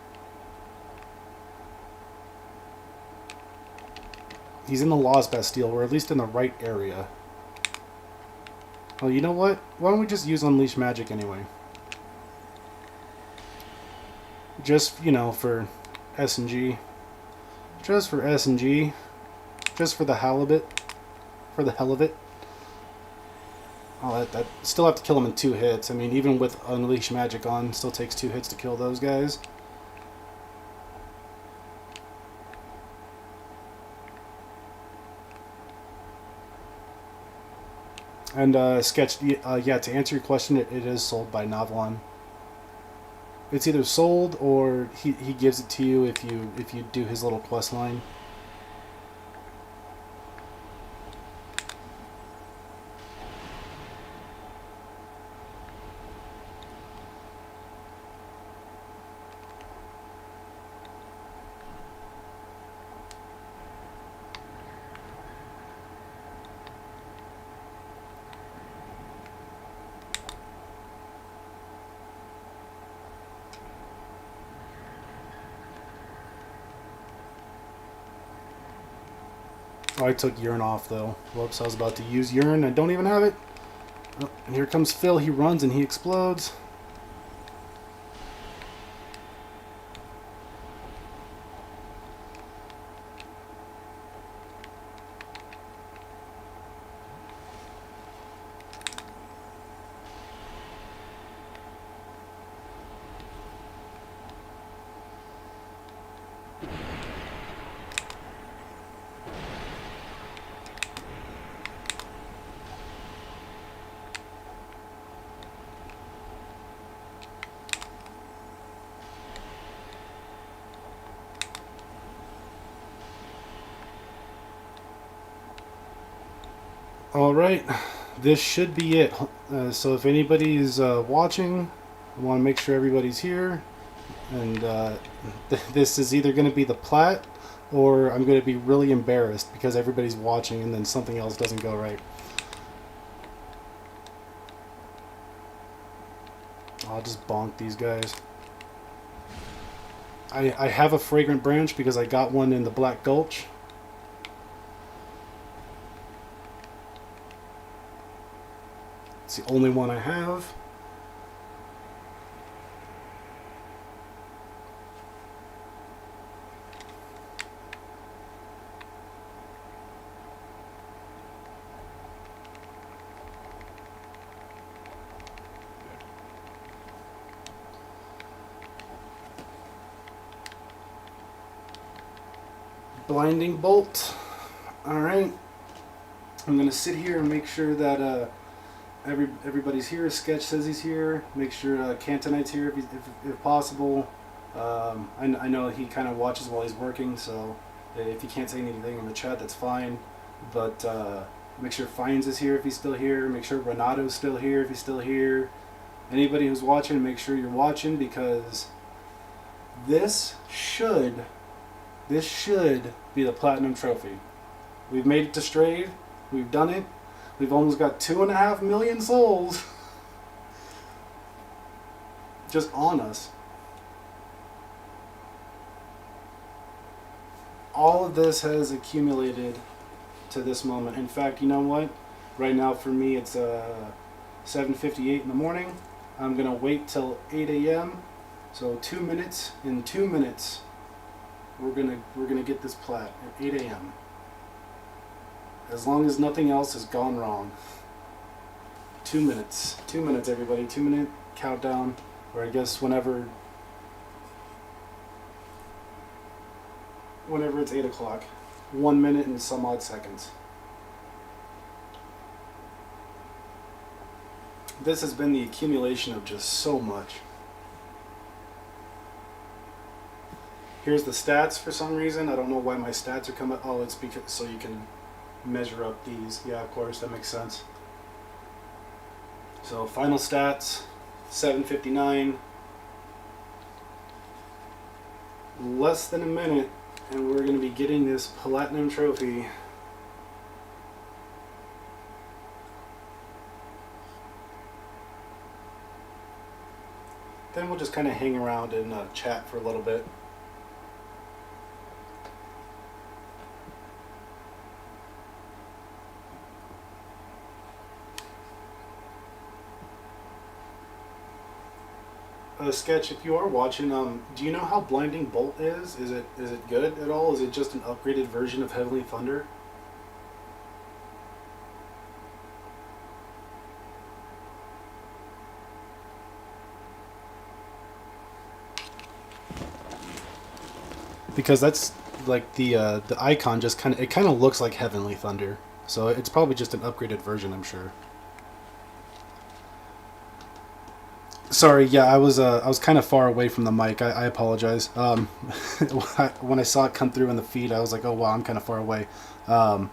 He's in the Lost Bastille. We're at least in the right area. Well, you know what? Why don't we just use Unleash Magic anyway? Just, you know, for S&G. Just for S&G. Just for the halibut. For the hell of it. Oh, that still have to kill him in 2 hits. I mean, even with Unleash Magic on, still takes 2 hits to kill those guys. And, Sketch, yeah, to answer your question, it is sold by Novelon. It's either sold or he gives it to you if you do his little quest line. Oh, I took urine off, though. Whoops, I was about to use urine. I don't even have it. Oh, and here comes Phil. He runs and he explodes. All right, this should be it. So if anybody's watching, I want to make sure everybody's here. And this is either going to be the Plat, or I'm going to be really embarrassed because everybody's watching and then something else doesn't go right. I'll just bonk these guys. I have a fragrant branch because I got one in the Black Gulch. It's the only one I have. Blinding bolt. Alright. I'm going to sit here and make sure that everybody's here. Sketch says he's here. Make sure Cantonite's here if possible. I know he kind of watches while he's working, so if he can't say anything in the chat, that's fine. But make sure Fines is here if he's still here. Make sure Renato's still here if he's still here. Anybody who's watching, make sure you're watching, because this should be the Platinum Trophy. We've made it to Strayed. We've done it. We've almost got 2.5 million souls just on us. All of this has accumulated to this moment. In fact, you know what? Right now for me it's 7:58 in the morning. I'm gonna wait till 8 a.m. So 2 minutes. In 2 minutes, we're gonna get this Plat at 8 a.m. As long as nothing else has gone wrong. 2 minutes. 2 minutes, everybody. 2 minute countdown. Or I guess whenever it's 8 o'clock. 1 minute and some odd seconds. This has been the accumulation of just so much. Here's the stats for some reason. I don't know why my stats are coming. Oh, it's because so you can measure up these. Yeah, of course, that makes sense. So final stats, 7:59. Less than a minute, and we're going to be getting this Platinum Trophy. Then we'll just kind of hang around and chat for a little bit. Sketch, if you are watching, do you know how Blinding Bolt is? Is it good at all? Is it just an upgraded version of Heavenly Thunder? Because that's like the icon just kind of looks like Heavenly Thunder, so it's probably just an upgraded version, I'm sure. Sorry, yeah, I was kind of far away from the mic. I apologize. When I saw it come through in the feed, I was like, oh wow, I'm kind of far away. I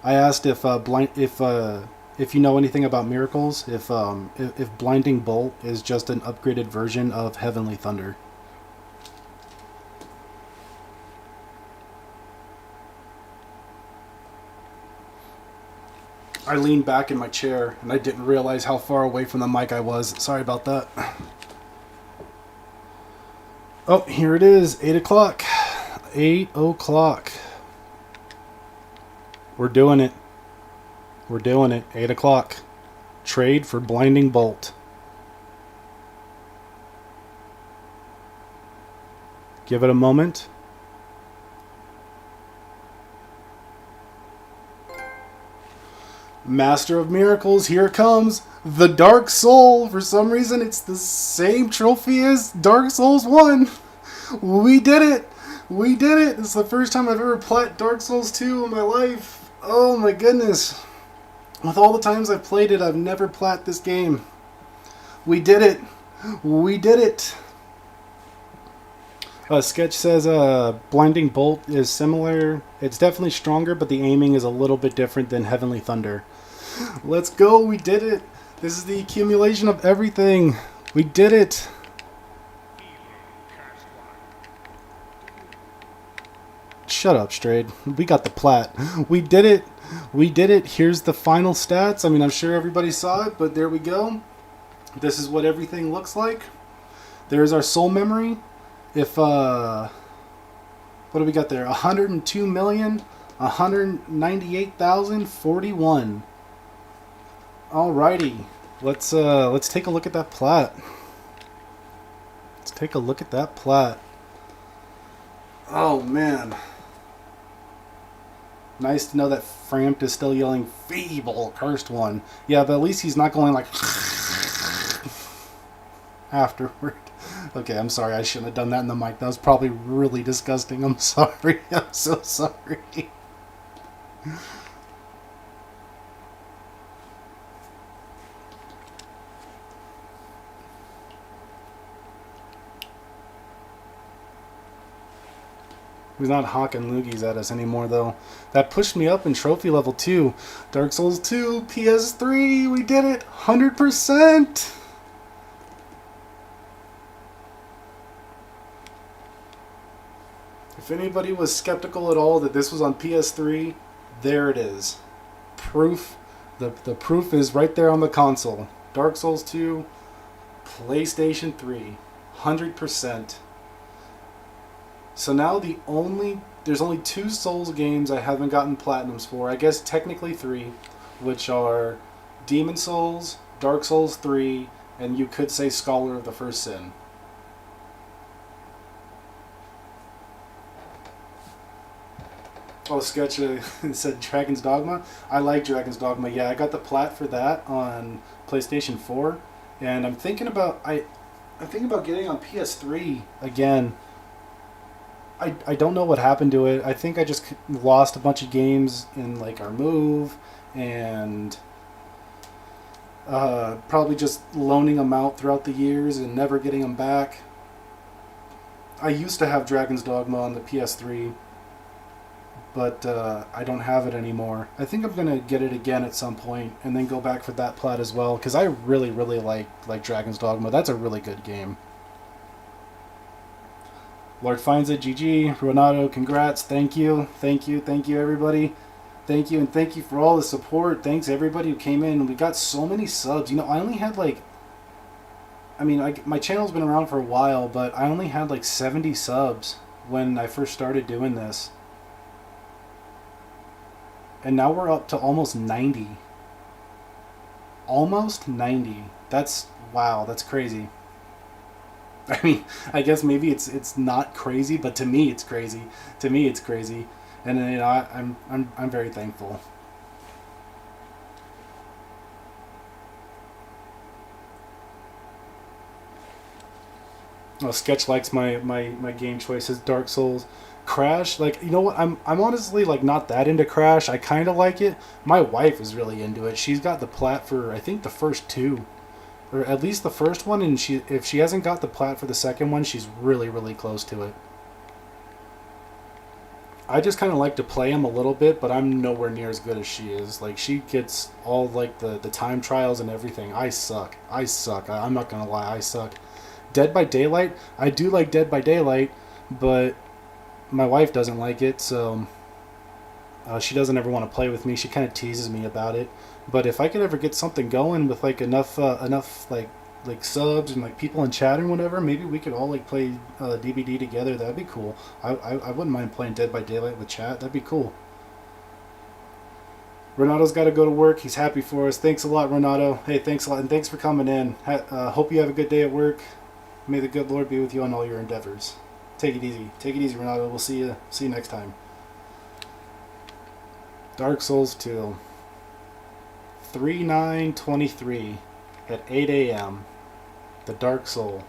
asked if you know anything about miracles, if Blinding Bolt is just an upgraded version of Heavenly Thunder. I leaned back in my chair and I didn't realize how far away from the mic I was. Sorry about that. Oh, here it is. 8 o'clock. 8 o'clock. We're doing it. We're doing it. 8 o'clock. Trade for Blinding Bolt. Give it a moment. Master of Miracles, here it comes. The Dark Soul. For some reason, it's the same trophy as Dark Souls 1. We did it. We did it. It's the first time I've ever plat Dark Souls 2 in my life. Oh my goodness. With all the times I've played it, I've never plat this game. We did it. We did it. Sketch says Blinding Bolt is similar. It's definitely stronger, but the aiming is a little bit different than Heavenly Thunder. Let's go. We did it. This is the accumulation of everything. We did it. Shut up, Strayed. We got the plat. We did it. We did it. Here's the final stats. I mean, I'm sure everybody saw it, but there we go. This is what everything looks like. There's our soul memory. If, what do we got there? 102,198,041. Alrighty. Let's take a look at that plat. Let's take a look at that plat. Oh, man. Nice to know that Frampt is still yelling, feeble, cursed one. Yeah, but at least he's not going like afterward. Okay, I'm sorry. I shouldn't have done that in the mic. That was probably really disgusting. I'm sorry. I'm so sorry. He's not hawking loogies at us anymore, though. That pushed me up in trophy level 2. Dark Souls 2, PS3, we did it! 100%! If anybody was skeptical at all that this was on PS3, there it is. Proof. The proof is right there on the console. Dark Souls 2, PlayStation 3, 100%. So now there's only 2 Souls games I haven't gotten Platinums for. I guess technically 3, which are Demon Souls, Dark Souls 3, and you could say Scholar of the First Sin. Oh, Sketch said Dragon's Dogma. I like Dragon's Dogma. Yeah, I got the plat for that on PlayStation 4, and I'm thinking about getting on PS3 again. I don't know what happened to it. I think I just lost a bunch of games in like our move, and probably just loaning them out throughout the years and never getting them back. I used to have Dragon's Dogma on the PS3, but I don't have it anymore. I think I'm gonna get it again at some point and then go back for that plat as well, because I really like Dragon's Dogma. That's a really good game. Lord finds it, GG. Renato, congrats. Thank you, everybody. Thank you, and thank you for all the support. Thanks everybody who came in. We got so many subs. You know, I only had like, my channel's been around for a while, but I only had like 70 subs when I first started doing this. And now we're up to almost 90. Almost 90. That's, wow, that's crazy. I mean, I guess maybe it's not crazy, but to me it's crazy. To me it's crazy, and you know, I'm very thankful. Oh, Sketch likes my game choices. Dark Souls, Crash. Like, you know what? I'm honestly like not that into Crash. I kind of like it. My wife is really into it. She's got the plat for I think the first 2. Or at least the first one, and if she hasn't got the plat for the second one, she's really close to it. I just kind of like to play them a little bit, but I'm nowhere near as good as she is. Like, she gets all like the time trials and everything. I suck. I'm not gonna lie, I suck. Dead by Daylight, I do like Dead by Daylight, but my wife doesn't like it, so she doesn't ever want to play with me. She kind of teases me about it. But if I could ever get something going with like enough like subs and like people in chat and whatever, maybe we could all like play DBD together. That'd be cool. I wouldn't mind playing Dead by Daylight with chat. That'd be cool. Renato's got to go to work. He's happy for us. Thanks a lot, Renato. Hey, thanks a lot, and thanks for coming in. Hope you have a good day at work. May the good Lord be with you on all your endeavors. Take it easy. Take it easy, Renato. We'll see you next time. Dark Souls 2. 3/9/23 at 8 a.m. The Dark Soul.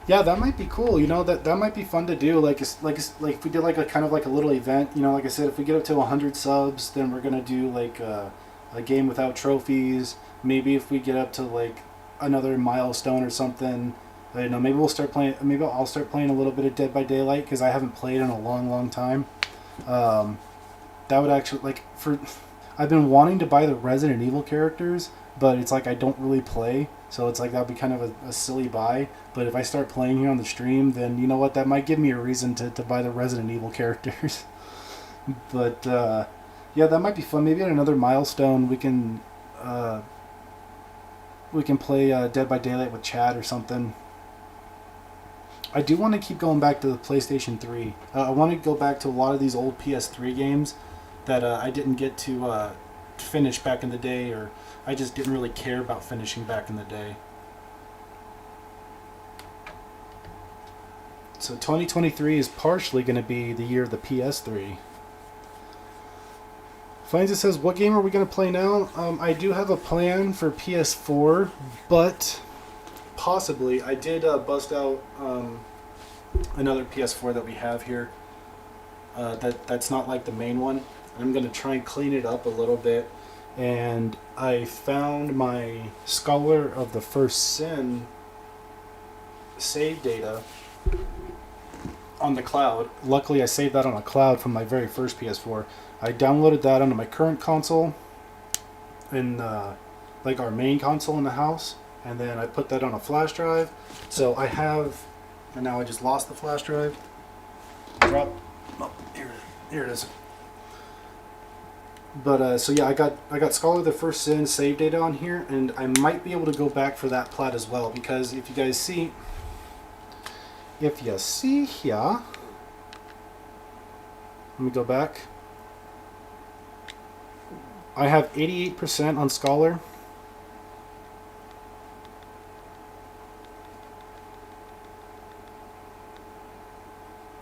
Yeah, that might be cool. You know, that might be fun to do. Like if we did like a kind of like a little event. You know, like I said, if we get up to 100 subs, then we're gonna do like a game without trophies. Maybe if we get up to like another milestone or something, I don't know. Maybe we'll start playing. Maybe I'll start playing a little bit of Dead by Daylight because I haven't played in a long, long time. Um, that would actually like for. I've been wanting to buy the Resident Evil characters, but it's like I don't really play, so it's like that would be kind of a silly buy. But if I start playing here on the stream, then you know what? That might give me a reason to buy the Resident Evil characters. But yeah, that might be fun. Maybe at another milestone we can play Dead by Daylight with Chad or something. I do want to keep going back to the PlayStation 3. I want to go back to a lot of these old PS3 games that I didn't get to finish back in the day, or I just didn't really care about finishing back in the day. So 2023 is partially going to be the year of the PS3. Finds it says, what game are we going to play now? I do have a plan for PS4, but possibly I did bust out another PS4 that we have here. That's not like the main one. I'm going to try and clean it up a little bit. And I found my Scholar of the First Sin save data on the cloud. Luckily, I saved that on a cloud from my very first PS4. I downloaded that onto my current console, in like our main console in the house, and then I put that on a flash drive. So I have, and now I just lost the flash drive. Drop. Oh, here it is. But so yeah, I got Scholar of the First Sin save data on here, and I might be able to go back for that plat as well, because if you guys see, here, let me go back. I have 88% on Scholar.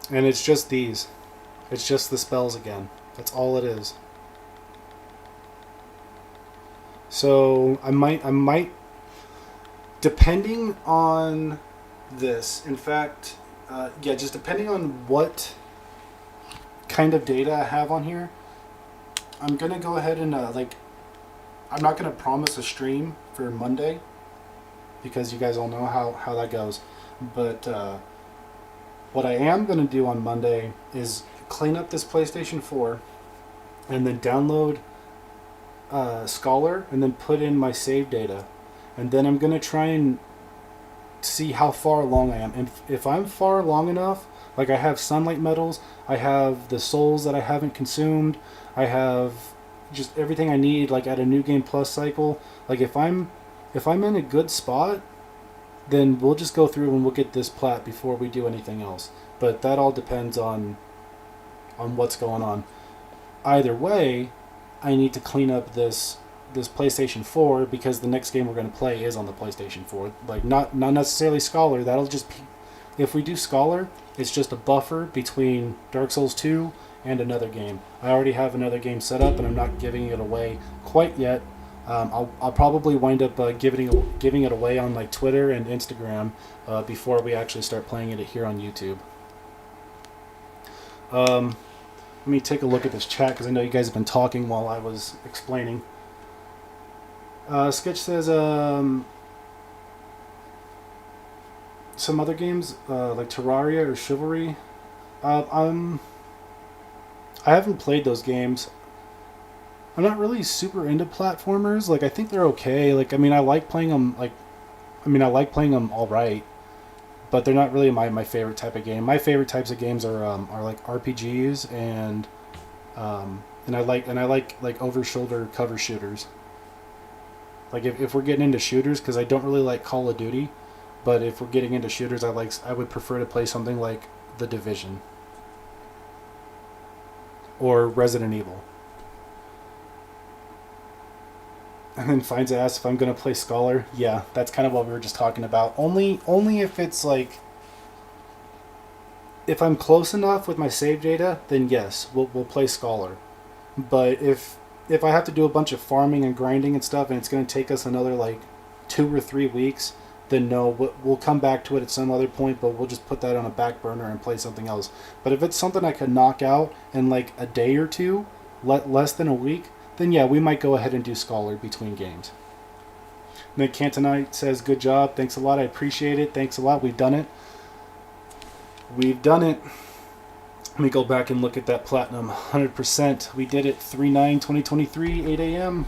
And it's just these. It's just the spells again. That's all it is. So I might, depending on this, in fact, yeah, just depending on what kind of data I have on here, I'm gonna go ahead and like, I'm not gonna promise a stream for Monday because you guys all know how that goes. But what I am gonna do on Monday is clean up this PlayStation 4 and then download Scholar and then put in my save data, and then I'm gonna try and see how far along I am. And if I'm far along enough, like I have sunlight metals, I have the souls that I haven't consumed, I have just everything I need, like at a New Game Plus cycle. Like if I'm in a good spot, then we'll just go through and we'll get this plat before we do anything else. But that all depends on what's going on. Either way, I need to clean up this PlayStation 4 because the next game we're going to play is on the PlayStation 4. Like not necessarily Scholar. That'll just be, if we do Scholar, it's just a buffer between Dark Souls 2 and another game. I already have another game set up, and I'm not giving it away quite yet. I'll probably wind up giving it away on like Twitter and Instagram before we actually start playing it here on YouTube. Let me take a look at this chat because I know you guys have been talking while I was explaining. Sketch says some other games like Terraria or Chivalry. I haven't played those games. I'm not really super into platformers. Like I think they're okay. Like I mean I like playing them. I like playing them all right, but they're not really my favorite type of game. My favorite types of games are like RPGs and I like over shoulder cover shooters. Like if we're getting into shooters, because I don't really like Call of Duty, but if we're getting into shooters, I would prefer to play something like The Division or Resident Evil. And then finds asks if I'm gonna play Scholar. Yeah, that's kind of what we were just talking about. Only if it's like, if I'm close enough with my save data, then yes, we'll play Scholar. But if I have to do a bunch of farming and grinding and stuff, and it's gonna take us another like 2 or 3 weeks, then no, we'll come back to it at some other point. But we'll just put that on a back burner and play something else. But if it's something I could knock out in like a day or two, less than a week, then yeah, we might go ahead and do Scholar between games. Nick Cantonite says, good job. Thanks a lot. I appreciate it. Thanks a lot. We've done it. We've done it. Let me go back and look at that platinum. 100%. We did it. 3/9/2023, 8 a.m.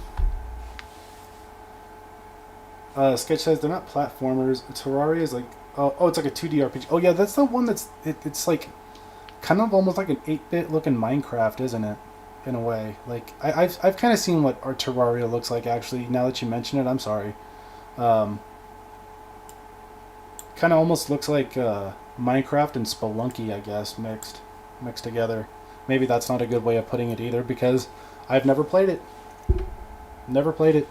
Sketch says they're not platformers. Terraria is like, oh, it's like a 2D RPG. Oh yeah, that's the one that's it's like kind of almost like an 8-bit looking Minecraft, isn't it? In a way, like I've kind of seen what our Terraria looks like actually. Now that you mention it, I'm sorry. Kind of almost looks like Minecraft and Spelunky, I guess, mixed together. Maybe that's not a good way of putting it either because I've never played it. Never played it.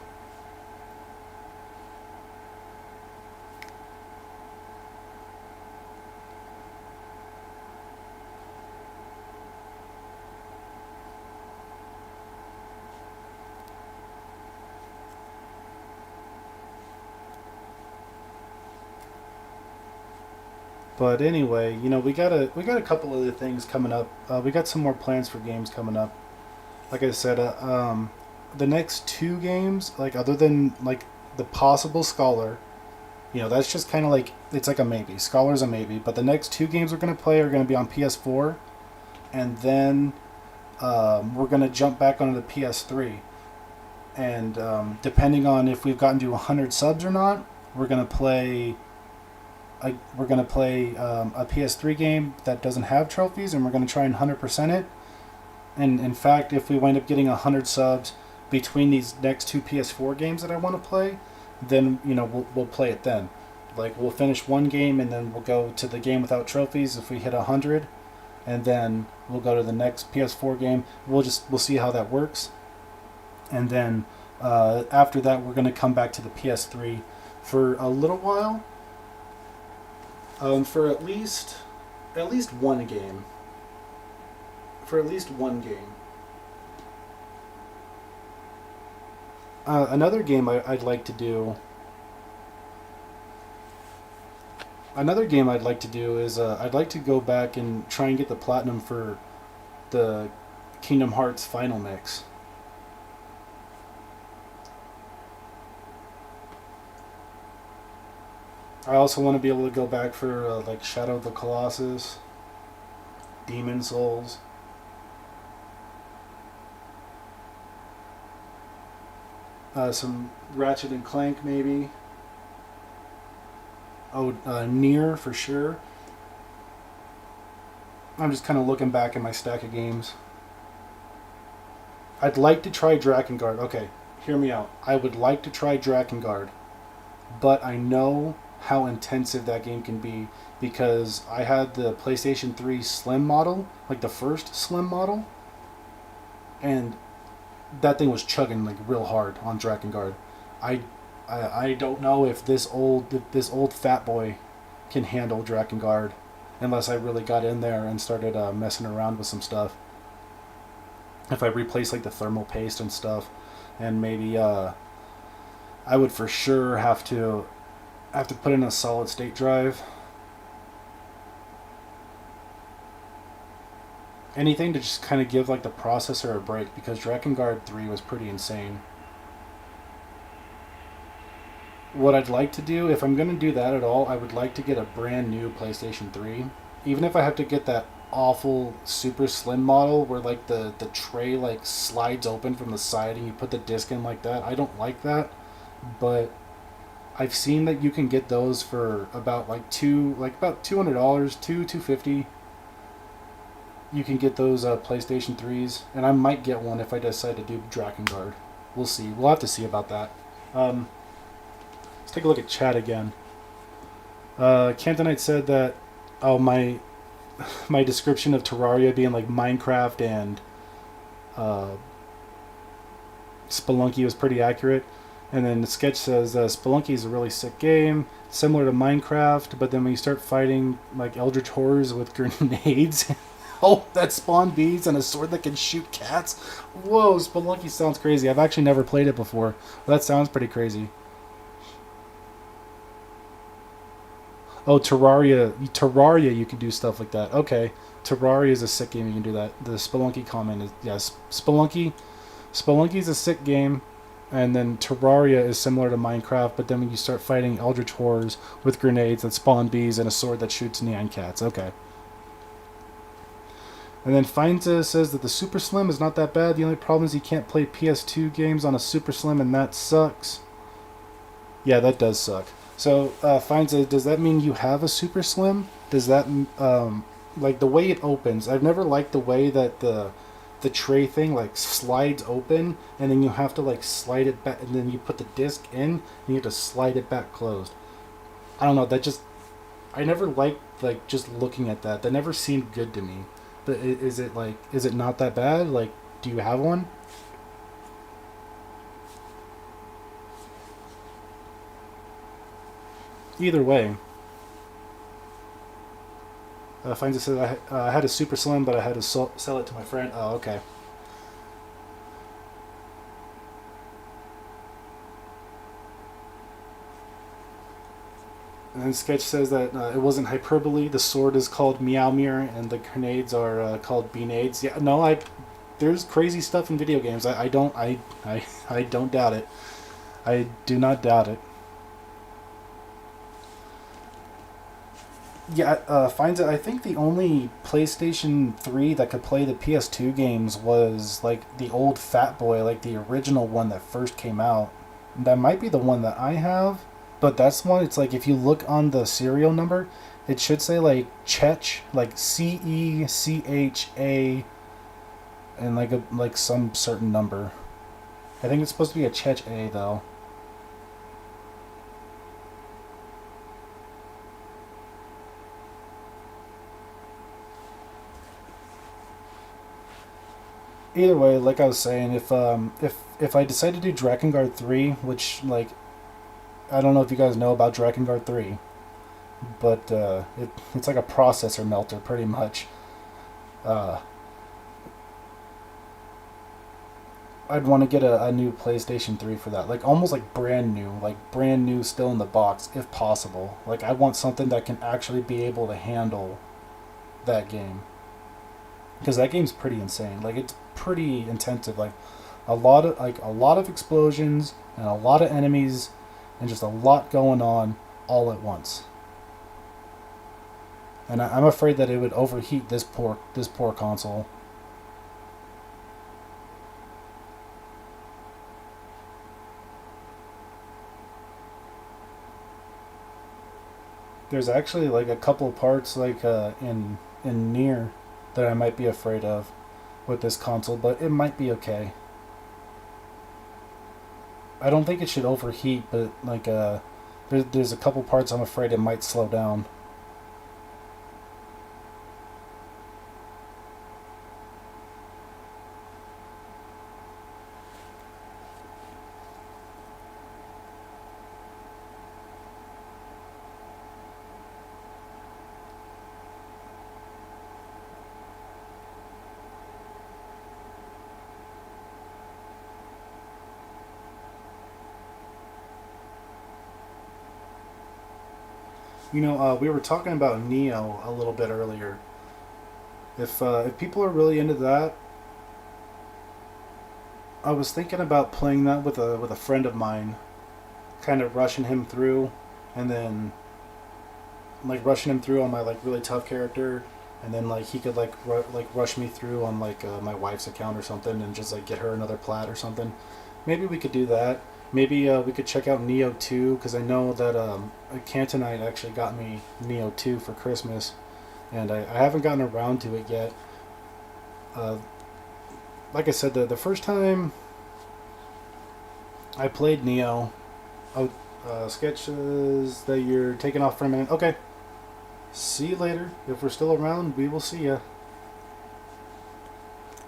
But anyway, you know, we got a couple other things coming up. We got some more plans for games coming up. Like I said, the next two games, like other than like the possible Scholar, you know, that's just kind of like it's like a maybe. Scholar's a maybe, but the next two games we're gonna play are gonna be on PS4, and then we're gonna jump back onto the PS3. And depending on if we've gotten to 100 subs or not, we're gonna play a PS3 game that doesn't have trophies, and we're going to try and 100% it. And in fact, if we wind up getting 100 subs between these next two PS4 games that I want to play, then you know we'll play it then. Like we'll finish one game and then we'll go to the game without trophies if we hit 100, and then we'll go to the next PS4 game. We'll see how that works, and then after that we're going to come back to the PS3 for a little while. For at least one game. For at least one game. Another game I'd like to do. Another game I'd like to do is I'd like to go back and try and get the platinum for the Kingdom Hearts Final Mix. I also want to be able to go back for like Shadow of the Colossus, Demon Souls. Some Ratchet and Clank maybe. Oh, Nier for sure. I'm just kind of looking back at my stack of games. I'd like to try Drakengard. Okay, hear me out. I would like to try Drakengard, but I know how intensive that game can be because I had the PlayStation 3 Slim model, like the first Slim model, and that thing was chugging like real hard on Drakengard. I don't know if this old fat boy can handle Drakengard unless I really got in there and started messing around with some stuff. If I replace like the thermal paste and stuff, and maybe I would for sure have to put in a solid state drive. Anything to just kind of give like the processor a break because Drakengard 3 was pretty insane. What I'd like to do, if I'm going to do that at all, I would like to get a brand new PlayStation 3. Even if I have to get that awful super slim model where like the tray like slides open from the side and you put the disc in like that. I don't like that, but I've seen that you can get those for about about $200, $250. You can get those PlayStation 3s, and I might get one if I decide to do Drakengard. We'll see. We'll have to see about that. Let's take a look at chat again. Cantonite said that my description of Terraria being like Minecraft and Spelunky was pretty accurate. And then the sketch says Spelunky is a really sick game, similar to Minecraft, but then when you start fighting like eldritch horrors with grenades, that spawn bees and a sword that can shoot cats. Whoa, Spelunky sounds crazy. I've actually never played it before. That sounds pretty crazy. Oh, Terraria, you can do stuff like that. Okay, Terraria is a sick game. You can do that. The Spelunky comment is yes. Spelunky's a sick game. And then Terraria is similar to Minecraft, but then when you start fighting Eldritch Horrors with grenades that spawn bees and a sword that shoots neon cats. Okay. And then Finza says that the Super Slim is not that bad. The only problem is you can't play PS2 games on a Super Slim, and that sucks. Yeah, that does suck. So, Finza, does that mean you have a Super Slim? Does that, like the way it opens? I've never liked the way that the tray thing like slides open, and then you have to like slide it back, and then you put the disc in, and you have to slide it back closed. I don't know. That just I never liked like just looking at that. That never seemed good to me. But is it like is it not that bad? Like, do you have one? Either way, Finds it says I had a Super Slim, but I had to sell it to my friend. Oh, okay. And then Sketch says that it wasn't hyperbole. The sword is called Meowmere, and the grenades are called Beanades. Yeah, no, there's crazy stuff in video games. I don't doubt it. I do not doubt it. Yeah, finds it. I think the only PlayStation 3 that could play the PS2 games was like the old Fat Boy, like the original one that first came out. That might be the one that I have, but that's one. It's like if you look on the serial number, it should say like Chech, like CECHA, and like some certain number. I think it's supposed to be a Chech A though. Either way, like I was saying, if I decide to do Drakengard 3, which like I don't know if you guys know about Drakengard 3, but it's like a processor melter pretty much. Uh, I'd want to get a new PlayStation 3 for that, like almost like brand new, still in the box, if possible. Like I want something that can actually be able to handle that game, because that game's pretty insane. Like it's pretty intensive. Like a lot of explosions and a lot of enemies and just a lot going on all at once. And I'm afraid that it would overheat this poor console. There's actually like a couple of parts like in near that I might be afraid of with this console, but it might be okay. I don't think it should overheat, but like there's a couple parts I'm afraid it might slow down. We were talking about Neo a little bit earlier. If people are really into that, I was thinking about playing that with a friend of mine, kind of rushing him through, and then like rushing him through on my like really tough character, and then like he could like rush me through on like my wife's account or something, and just like get her another plat or something. Maybe we could do that. Maybe we could check out Neo 2, because I know that Cantonite actually got me Neo 2 for Christmas, and I haven't gotten around to it yet. Uh, like I said, the first time I played Neo, oh, sketches that you're taking off for a minute. Okay, see you later. If we're still around, we will see ya.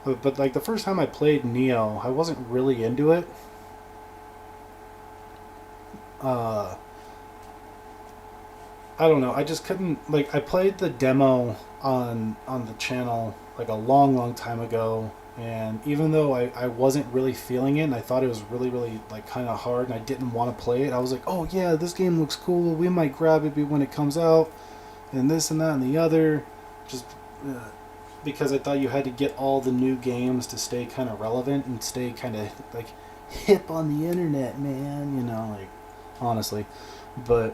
But like the first time I played Neo, I wasn't really into it. Uh, I don't know. I just couldn't like. I played the demo on the channel like a long time ago, and even though I wasn't really feeling it, and I thought it was really like kind of hard, and I didn't want to play it. I was like, oh yeah, this game looks cool. We might grab it when it comes out, and this and that and the other, just because I thought you had to get all the new games to stay kind of relevant and stay kind of like hip on the internet, man. You know, like honestly, but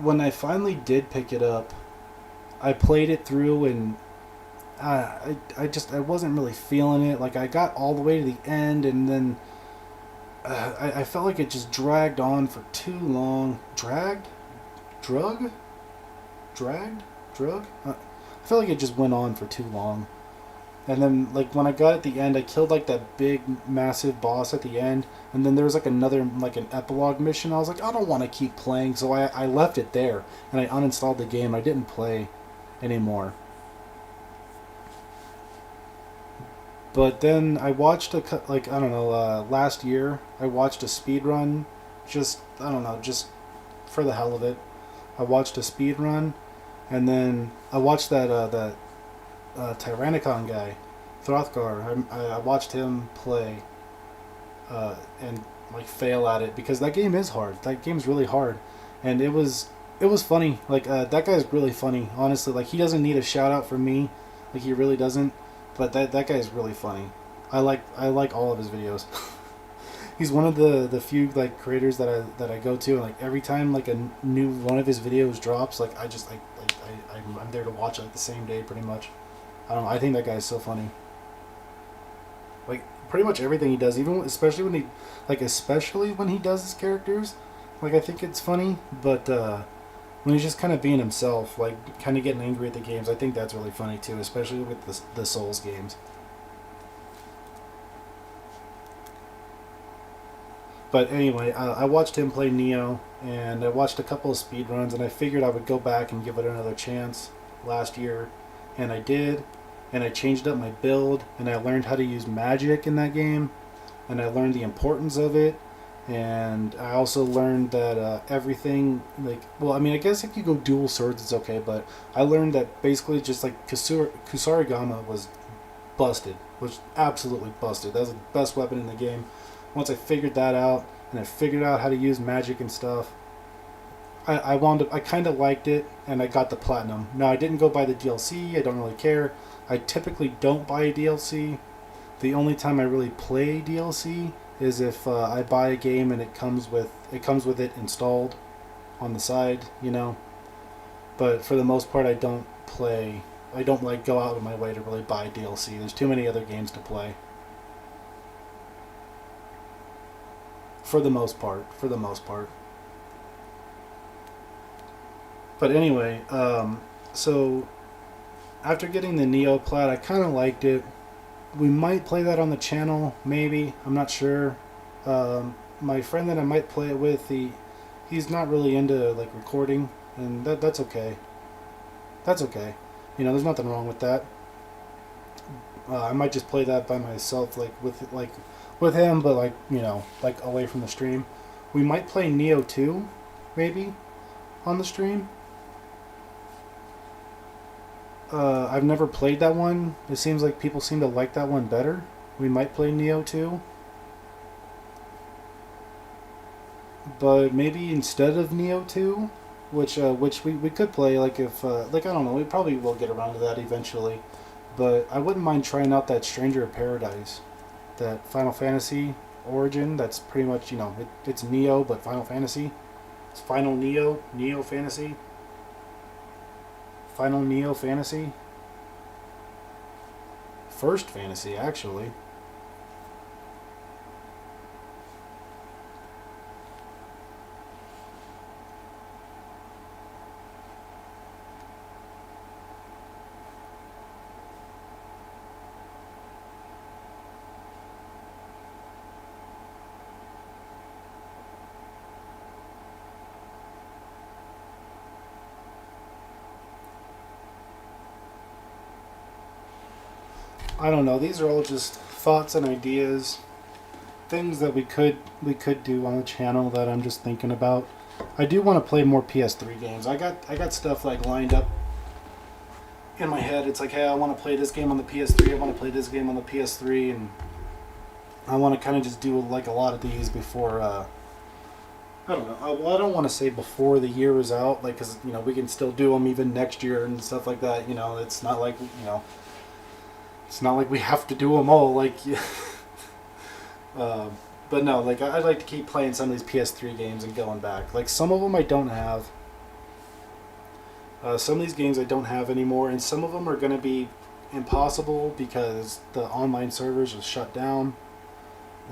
when I finally did pick it up, I played it through and I wasn't really feeling it. Like I got all the way to the end and then I felt like it just dragged on for too long. Dragged? Drug? Dragged? Drug? I felt like it just went on for too long. And then, like, when I got at the end, I killed, like, that big, massive boss at the end. And then there was, like, another, like, an epilogue mission. I was like, I don't want to keep playing. So I left it there. And I uninstalled the game. I didn't play anymore. But then I watched like, I don't know, last year, I watched a speed run. Just, I don't know, just for the hell of it. I watched a speed run. And then I watched that Tyrannicon guy, Throthgar. I watched him play and like fail at it because that game is hard. That game's really hard, and it was funny. Like that guy's really funny. Honestly, like he doesn't need a shout out from me, like he really doesn't. But that guy's really funny. I like all of his videos. He's one of the few like creators that I go to, and like every time like a new one of his videos drops, like I'm there to watch it like the same day pretty much. I don't know. I think that guy is so funny. Like pretty much everything he does, even especially when he does his characters, like I think it's funny. But when he's just kind of being himself, like kind of getting angry at the games, I think that's really funny too, especially with the Souls games. But anyway, I watched him play Neo, and I watched a couple of speed runs, and I figured I would go back and give it another chance last year, and I did, and I changed up my build, and I learned how to use magic in that game, and I learned the importance of it, and I also learned that everything, like, well, I mean, I guess if you go dual swords, it's okay, but I learned that basically just like Kusarigama was absolutely busted. That was the best weapon in the game. Once I figured that out, and I figured out how to use magic and stuff, I kind of liked it, and I got the platinum. Now I didn't go buy the DLC. I don't really care. I typically don't buy DLC. The only time I really play DLC is if I buy a game and it comes with it installed on the side, you know. But for the most part, I don't play. I don't like go out of my way to really buy DLC. There's too many other games to play. For the most part. For the most part. But anyway, so after getting the Neo Plat, I kind of liked it. We might play that on the channel, maybe. I'm not sure. My friend that I might play it with, he's not really into like recording, and that's okay. That's okay. You know, there's nothing wrong with that. I might just play that by myself, with him, but like like away from the stream. We might play Neo 2, maybe, on the stream. I've never played that one. It seems like people seem to like that one better. We might play Neo 2. But maybe instead of Neo 2, which we could play, like if, like I don't know, we probably will get around to that eventually. But I wouldn't mind trying out that Stranger of Paradise, that Final Fantasy Origin. That's pretty much, it's Neo, but Final Fantasy. It's Final Neo, Neo Fantasy. Final Neo Fantasy. First Fantasy, actually. I don't know. These are all just thoughts and ideas, things that we could do on the channel that I'm just thinking about. I do want to play more PS3 games. I got stuff like lined up in my head. It's like, hey, I want to play this game on the PS3. I want to play this game on the PS3, and I want to kind of just do like a lot of these before. I don't know. Well, I don't want to say before the year is out, like, because we can still do them even next year and stuff like that. It's not like it's not like we have to do them all. Like, Uh, but no, like I'd like to keep playing some of these PS3 games and going back. Like some of them I don't have. Some of these games I don't have anymore, and some of them are going to be impossible because the online servers are shut down,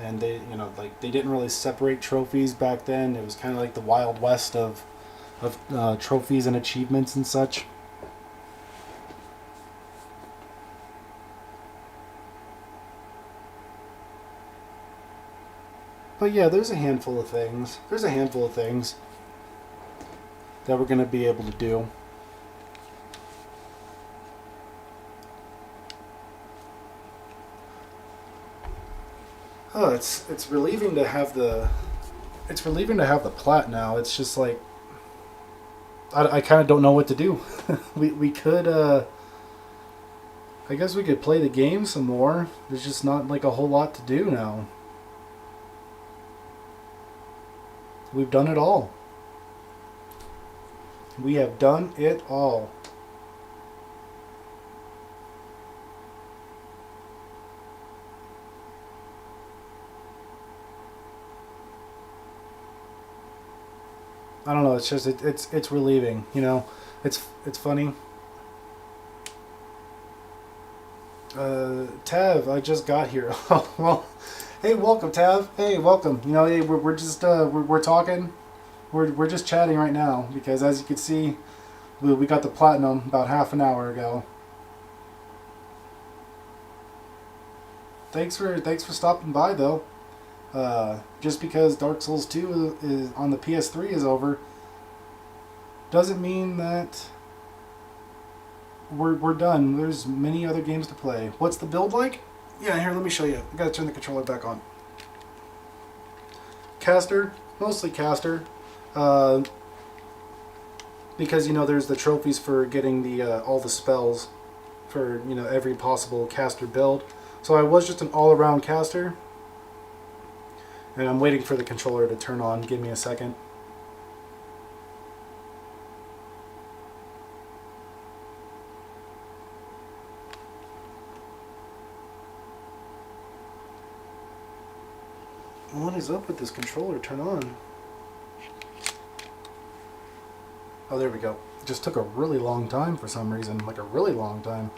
and they, like they didn't really separate trophies back then. It was kind of like the Wild West of trophies and achievements and such. But yeah, there's a handful of things. There's a handful of things that we're going to be able to do. Oh, it's relieving to have the plat now. It's just like I kind of don't know what to do. we could I guess we could play the game some more. There's just not like a whole lot to do now. We've done it all. We have done it all. I don't know. It's just it's relieving. It's funny. Tav, I just got here. Oh well. Hey, welcome, Tav. Hey, welcome. Hey, we're just we're talking. We're just chatting right now because as you can see, we got the platinum about half an hour ago. Thanks for stopping by though. Just because Dark Souls 2 is on the PS3 is over, doesn't mean that we're done. There's many other games to play. What's the build like? Yeah, here, let me show you. I gotta turn the controller back on. Caster, mostly caster. Because there's the trophies for getting the all the spells for every possible caster build. So I was just an all-around caster. And I'm waiting for the controller to turn on. Give me a second. What is up with this controller? Turn on. Oh, there we go. It just took a really long time for some reason. Like a really long time.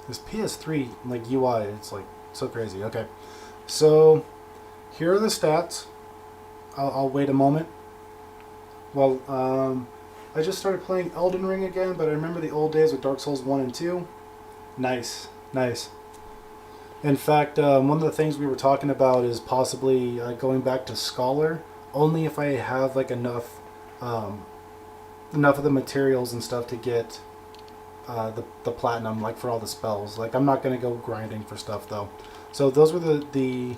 This PS3 like UI, it's like so crazy. Okay, so here are the stats. I'll wait a moment. Well, I just started playing Elden Ring again, but I remember the old days with Dark Souls 1 and 2. Nice, nice. In fact, one of the things we were talking about is possibly going back to Scholar, only if I have like enough of the materials and stuff to get the platinum, like for all the spells. Like I'm not gonna go grinding for stuff though. So those were the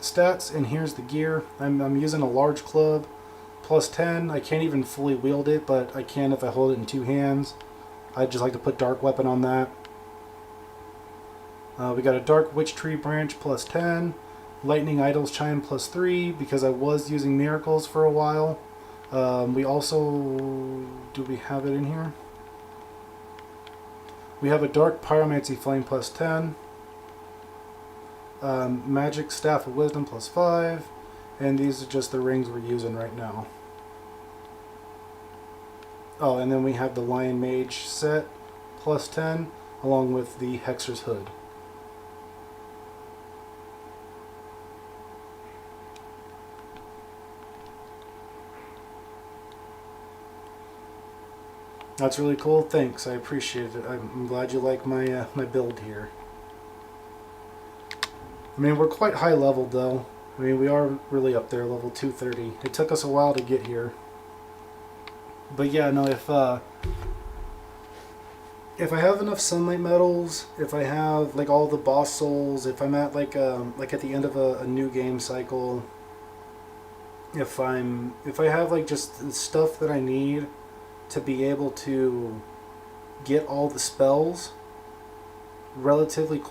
stats, and here's the gear. I'm using a large club, plus 10. I can't even fully wield it, but I can if I hold it in two hands. I'd just like to put dark weapon on that. We got a dark witch tree branch, plus 10. Lightning idols chime, plus 3, because I was using miracles for a while. We also, do we have it in here? We have a dark pyromancy flame, plus 10. Magic staff of wisdom, plus 5. And these are just the rings we're using right now. Oh, and then we have the Lion Mage set, plus 10, along with the Hexer's Hood. That's really cool. Thanks. I appreciate it. I'm glad you like my my build here. I mean, we're quite high leveled though. I mean, we are really up there, level 230. It took us a while to get here. But yeah, no, if I have enough sunlight metals, if I have like all the boss souls, if I'm at like at the end of a new game cycle, if I have like just the stuff that I need to be able to get all the spells relatively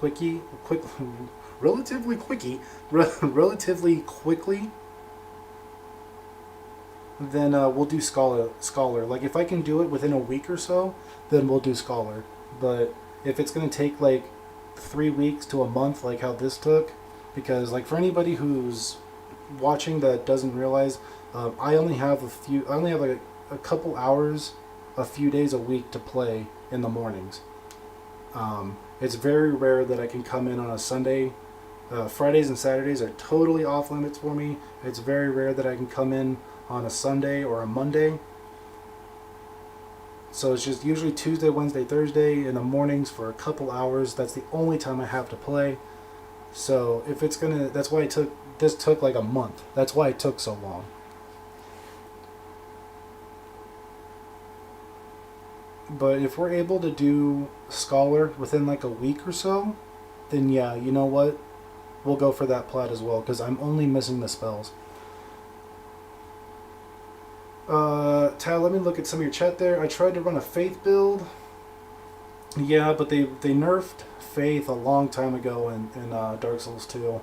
relatively quickly, then we'll do Scholar. Like if I can do it within a week or so, then we'll do Scholar. But if it's gonna take like 3 weeks to a month, like how this took, because like for anybody who's watching that doesn't realize, I only have I only have like a couple hours, a few days a week to play in the mornings. It's very rare that I can come in on a Sunday. Fridays and Saturdays are totally off limits for me. It's very rare that I can come in on a Sunday or a Monday. So it's just usually Tuesday, Wednesday, Thursday in the mornings for a couple hours. That's the only time I have to play. So if it's gonna, that's why this took like a month. That's why it took so long. But if we're able to do Scholar within like a week or so, then yeah, you know what? We'll go for that Plat as well, because I'm only missing the spells. Tal, let me look at some of your chat there. I tried to run a Faith build. Yeah, but they nerfed Faith a long time ago in Dark Souls 2.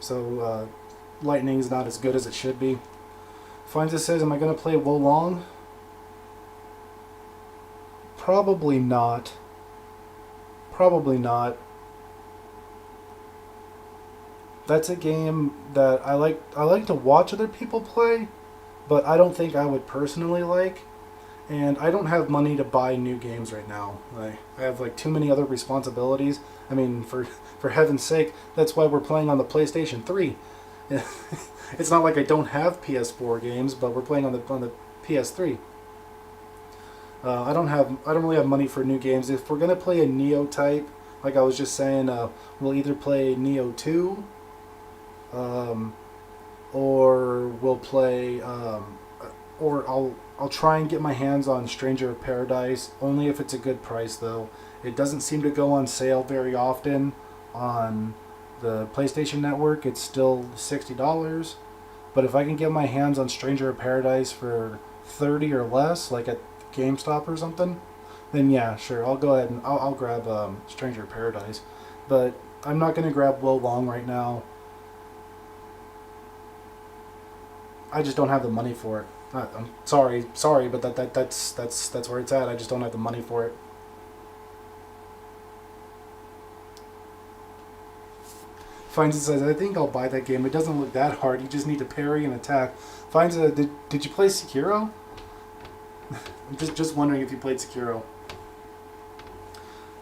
So Lightning's not as good as it should be. Finds it says, am I going to play Wolong? Probably not. Probably not. That's a game that I like to watch other people play, but I don't think I would personally like. And I don't have money to buy new games right now. I have like too many other responsibilities. I mean, for heaven's sake, that's why we're playing on the PlayStation 3. It's not like I don't have PS4 games, but we're playing on the PS3. I don't really have money for new games. If we're gonna play a Neo type, like I was just saying, we'll either play Neo 2, or we'll play, or I'll try and get my hands on Stranger of Paradise, only if it's a good price though. It doesn't seem to go on sale very often on the PlayStation Network. It's still $60, but if I can get my hands on Stranger of Paradise for 30 or less, like at GameStop or something, then yeah, sure, I'll go ahead and I'll grab Stranger of Paradise. But I'm not going to grab Wo Long right now. I just don't have the money for it. I'm sorry, but that's where it's at. I just don't have the money for it. Finds it says, I think I'll buy that game. It doesn't look that hard. You just need to parry and attack. Finds it, did you play Sekiro? I'm just wondering if you played Sekiro.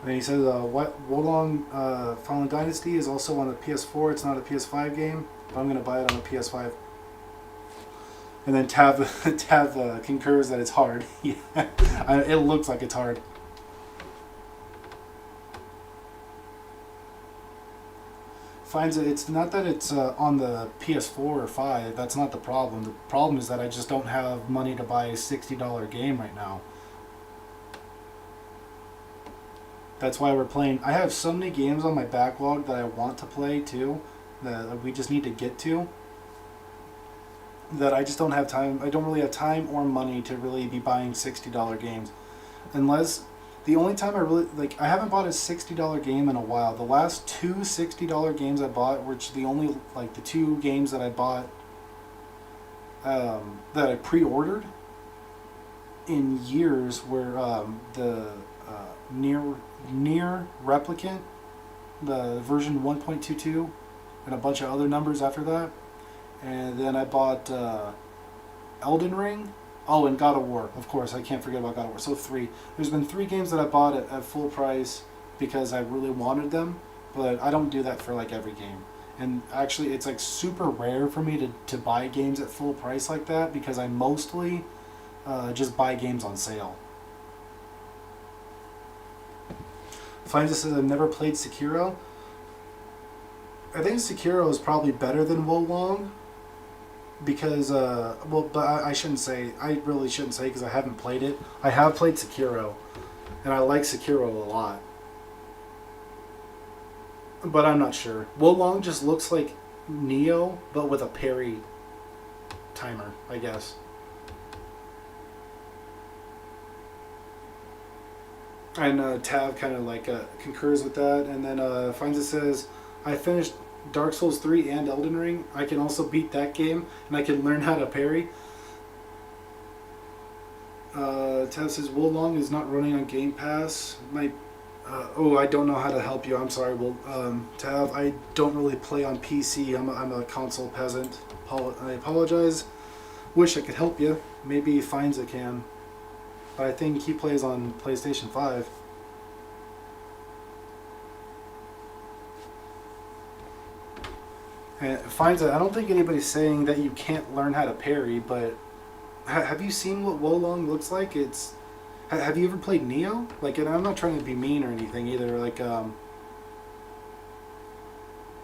And he says, what Wolong Fallen Dynasty is also on the PS4. It's not a PS5 game, but I'm going to buy it on the PS5. And then Tav concurs that it's hard. Yeah, it looks like it's hard. Finds it, it's not that it's on the PS4 or 5. That's not the problem. The problem is that I just don't have money to buy a $60 game right now. That's why we're playing. I have so many games on my backlog that I want to play too, that we just need to get to, that I just don't have time. I don't really have time or money to really be buying $60 games. Unless, the only time I really, like, I haven't bought a $60 game in a while. The last two $60 games I bought, which the only, like, the two games that I bought, that I pre-ordered in years were the Near Replicant, the version 1.22, and a bunch of other numbers after that. And then I bought Elden Ring. Oh, and God of War. Of course, I can't forget about God of War. So 3. There's been 3 games that I bought at full price because I really wanted them, but I don't do that for like every game. And actually, it's like super rare for me to buy games at full price like that, because I mostly just buy games on sale. Finds says, I've never played Sekiro. I think Sekiro is probably better than Wo Long. Because, but I shouldn't say, I really shouldn't say because I haven't played it. I have played Sekiro, and I like Sekiro a lot. But I'm not sure. Wo Long just looks like Neo, but with a parry timer, I guess. And Tav kind of like concurs with that, and then finds it says, I finished Dark Souls 3 and Elden Ring. I can also beat that game, and I can learn how to parry. Tav says Wolong is not running on Game Pass. I don't know how to help you. I'm sorry. Well, Tav, I don't really play on PC. I'm a console peasant. I apologize. Wish I could help you. Maybe Finds can. But I think he plays on PlayStation 5. And Finds I don't think anybody's saying that you can't learn how to parry, but have you seen what Wolong looks like? Have you ever played Neo? Like, and I'm not trying to be mean or anything either. Like,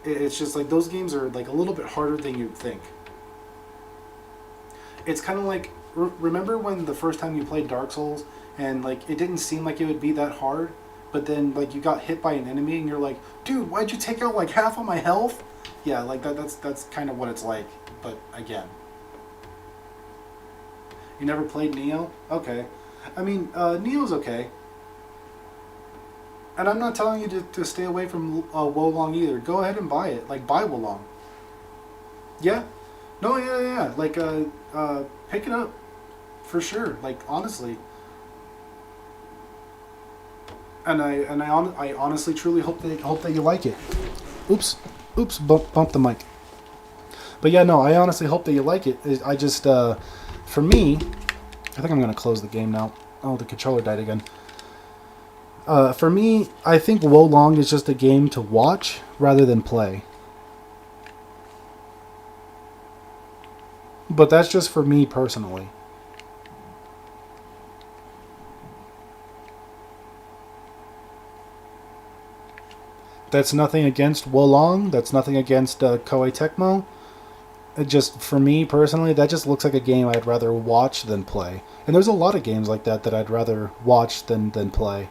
it's just like those games are like a little bit harder than you'd think. It's kind of like remember when the first time you played Dark Souls and like it didn't seem like it would be that hard, but then like you got hit by an enemy and you're like, dude, why'd you take out like half of my health? Yeah, like that's kind of what it's like. But again, you never played Neo? Okay. I mean, Neo's okay. And I'm not telling you to stay away from Wolong either. Go ahead and buy it. Like, buy Wolong. Yeah? No, yeah. Like, pick it up. For sure. Like, honestly. And I honestly, truly hope that you like it. Oops. Bump the mic. But yeah, no, I honestly hope that you like it. I just, for me... I think I'm going to close the game now. Oh, the controller died again. For me, I think Wolong is just a game to watch rather than play. But that's just for me personally. That's nothing against Wolong. That's nothing against Koei Tecmo. It just, for me personally, that just looks like a game I'd rather watch than play. And there's a lot of games like that I'd rather watch than play.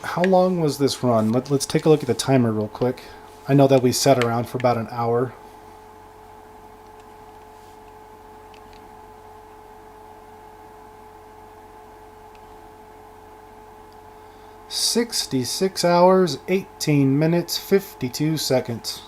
How long was this run? Let's take a look at the timer real quick. I know that we sat around for about an hour. 66 hours, 18 minutes, 52 seconds.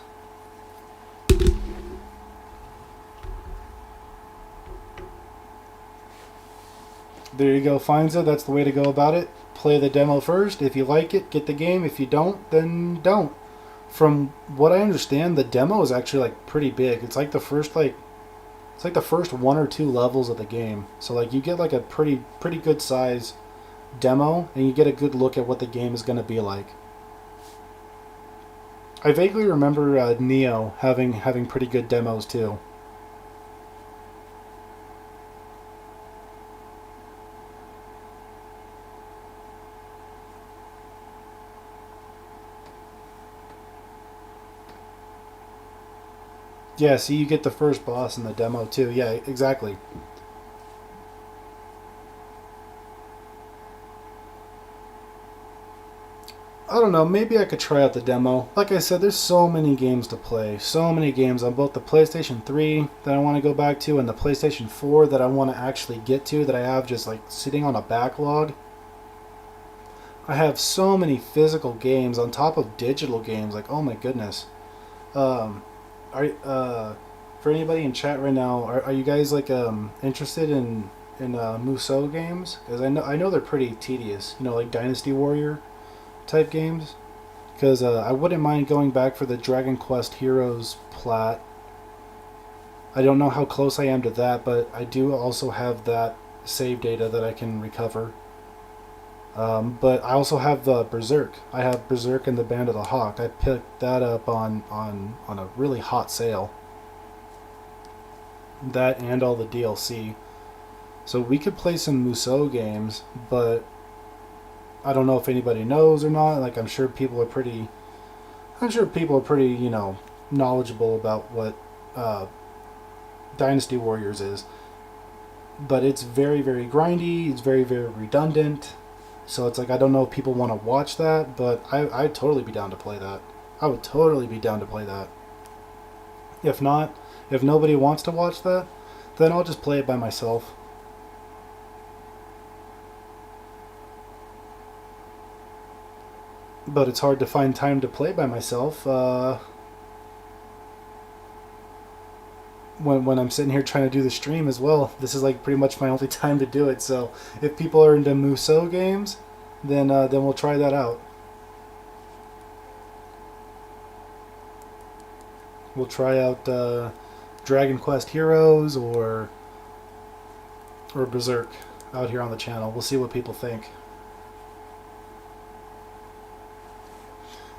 There you go, Finza. That's the way to go about it. Play the demo first. If you like it, get the game. If you don't, then don't. From what I understand, the demo is actually like pretty big. It's like the first one or two levels of the game. So like you get like a pretty good size demo, and you get a good look at what the game is going to be like. I vaguely remember Neo having pretty good demos too. Yeah, see, you get the first boss in the demo too. Yeah, exactly. I don't know, maybe I could try out the demo. Like I said, there's so many games to play. So many games on both the PlayStation 3 that I want to go back to and the PlayStation 4 that I want to actually get to, that I have just like sitting on a backlog. I have so many physical games on top of digital games. Like, oh my goodness. Um, are For anybody in chat right now, are you guys like interested in Musou games? Because I know they're pretty tedious. You know, like Dynasty Warrior type games, because I wouldn't mind going back for the Dragon Quest Heroes Plat. I don't know how close I am to that, but I do also have that save data that I can recover. But I also have the Berserk. I have Berserk and the Band of the Hawk. I picked that up on a really hot sale. That and all the DLC. So we could play some Musou games, but I don't know if anybody knows or not. Like, I'm sure people are pretty, knowledgeable about what Dynasty Warriors is. But it's very, very grindy. It's very, very redundant. So it's like, I don't know if people want to watch that, but I'd totally be down to play that. I would totally be down to play that. If not, if nobody wants to watch that, then I'll just play it by myself. but it's hard to find time to play by myself. When I'm sitting here trying to do the stream as well, this is like pretty much my only time to do it. So if people are into Musou games, then we'll try that out. We'll try out Dragon Quest Heroes or Berserk out here on the channel. We'll see what people think.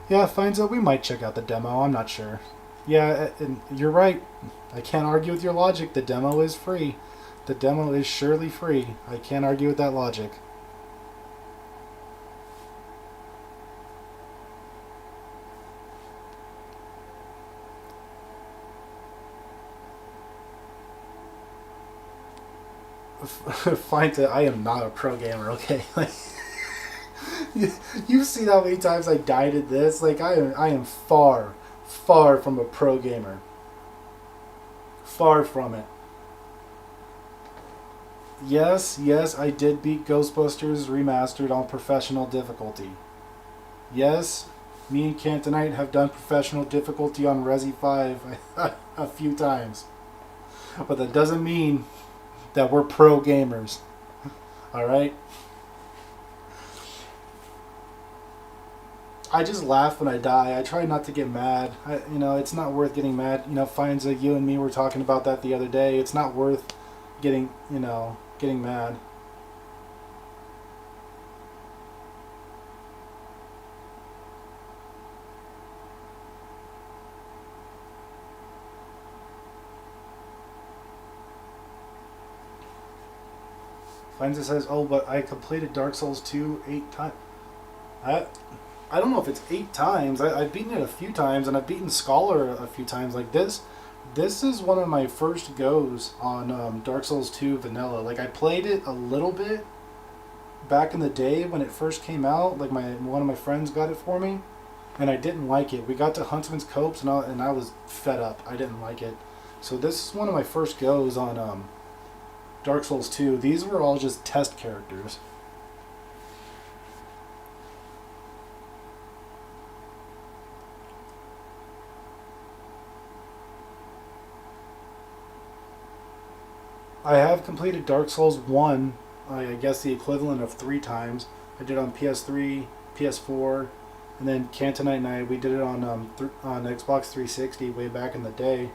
Yeah, finds out we might check out the demo. I'm not sure. Yeah, and you're right. I can't argue with your logic. The demo is free. The demo is surely free. I can't argue with that logic. Finds it. I am not a pro gamer. Okay, like you've seen how many times I died at this. Like I am far, far from a pro gamer. Far from it. Yes, yes, I did beat Ghostbusters Remastered on professional difficulty. Yes, me and Cantonite have done professional difficulty on Resi 5 a few times. But that doesn't mean that we're pro gamers. Alright? I just laugh when I die. I try not to get mad. It's not worth getting mad. Finds that you and me were talking about that the other day. It's not worth getting mad. Finds it says, "Oh, but I completed Dark Souls 2 8 times." I, I don't know if it's 8 times. I've beaten it a few times, and I've beaten Scholar a few times. Like this, this is one of my first goes on Dark Souls 2 Vanilla. Like I played it a little bit back in the day when it first came out. Like one of my friends got it for me, and I didn't like it. We got to Huntsman's Copes, and I was fed up. I didn't like it. So this is one of my first goes on Dark Souls 2. These were all just test characters. I have completed Dark Souls 1, I guess the equivalent of 3 times. I did it on PS3, PS4, and then Cantonite and I, we did it on Xbox 360 way back in the day.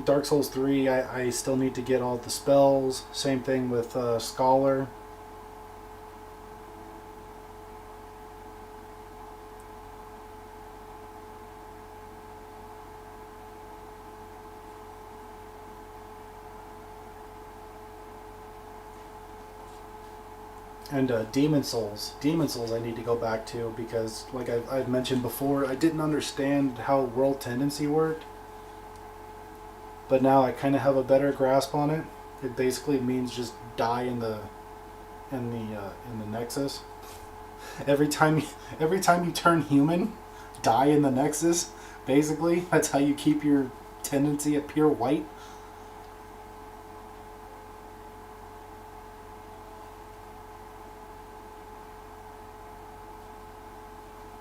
Dark Souls 3, I still need to get all the spells. Same thing with Scholar. And Demon Souls. Demon Souls I need to go back to because, like I've mentioned before, I didn't understand how world tendency worked. But now I kind of have a better grasp on it. It basically means just die in the Nexus. Every time you turn human, die in the Nexus. Basically, that's how you keep your tendency at pure white.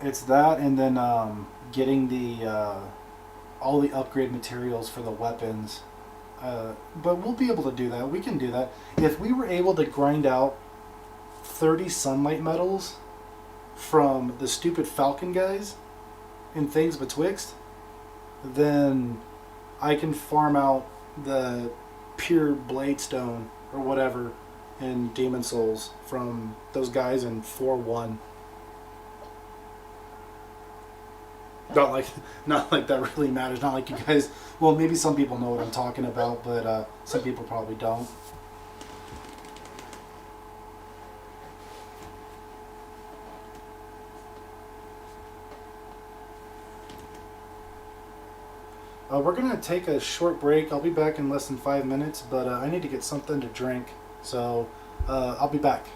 It's that, and then getting the all the upgrade materials for the weapons. But we'll be able to do that. We can do that. If we were able to grind out 30 sunlight medals from the stupid Falcon guys and things betwixt, then I can farm out the pure Bladestone or whatever in Demon Souls from those guys in 4-1. Not like, not like that really matters. Not like you guys. Well, maybe some people know what I'm talking about, but some people probably don't. We're gonna take a short break. I'll be back in less than 5 minutes, but I need to get something to drink. So I'll be back.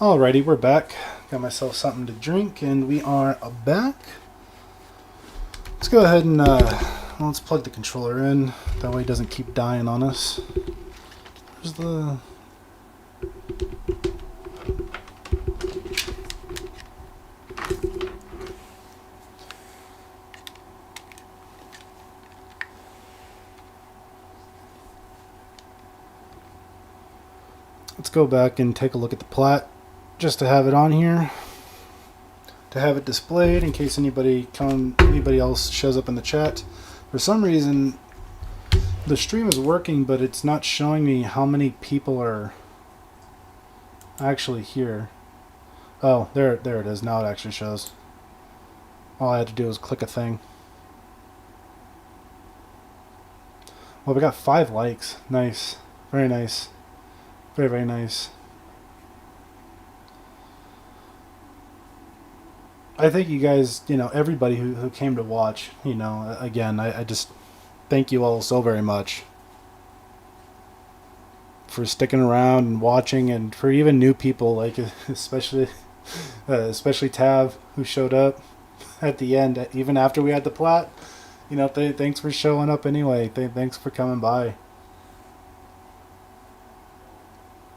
Alrighty, we're back. Got myself something to drink, and we are back. Let's go ahead and let's plug the controller in. That way it doesn't keep dying on us. Where's the... Let's go back and take a look at the Plat, just to have it on here, to have it displayed in case anybody else shows up in the chat. For some reason, the stream is working, but it's not showing me how many people are actually here. Oh, there it is. Now it actually shows. All I had to do was click a thing. Well, we got 5 likes. Nice. Very nice. Very, very nice. I thank you guys, everybody who came to watch, again, I just thank you all so very much for sticking around and watching, and for even new people, like especially Tav, who showed up at the end, even after we had the Plat. Thanks for showing up anyway. Thanks for coming by.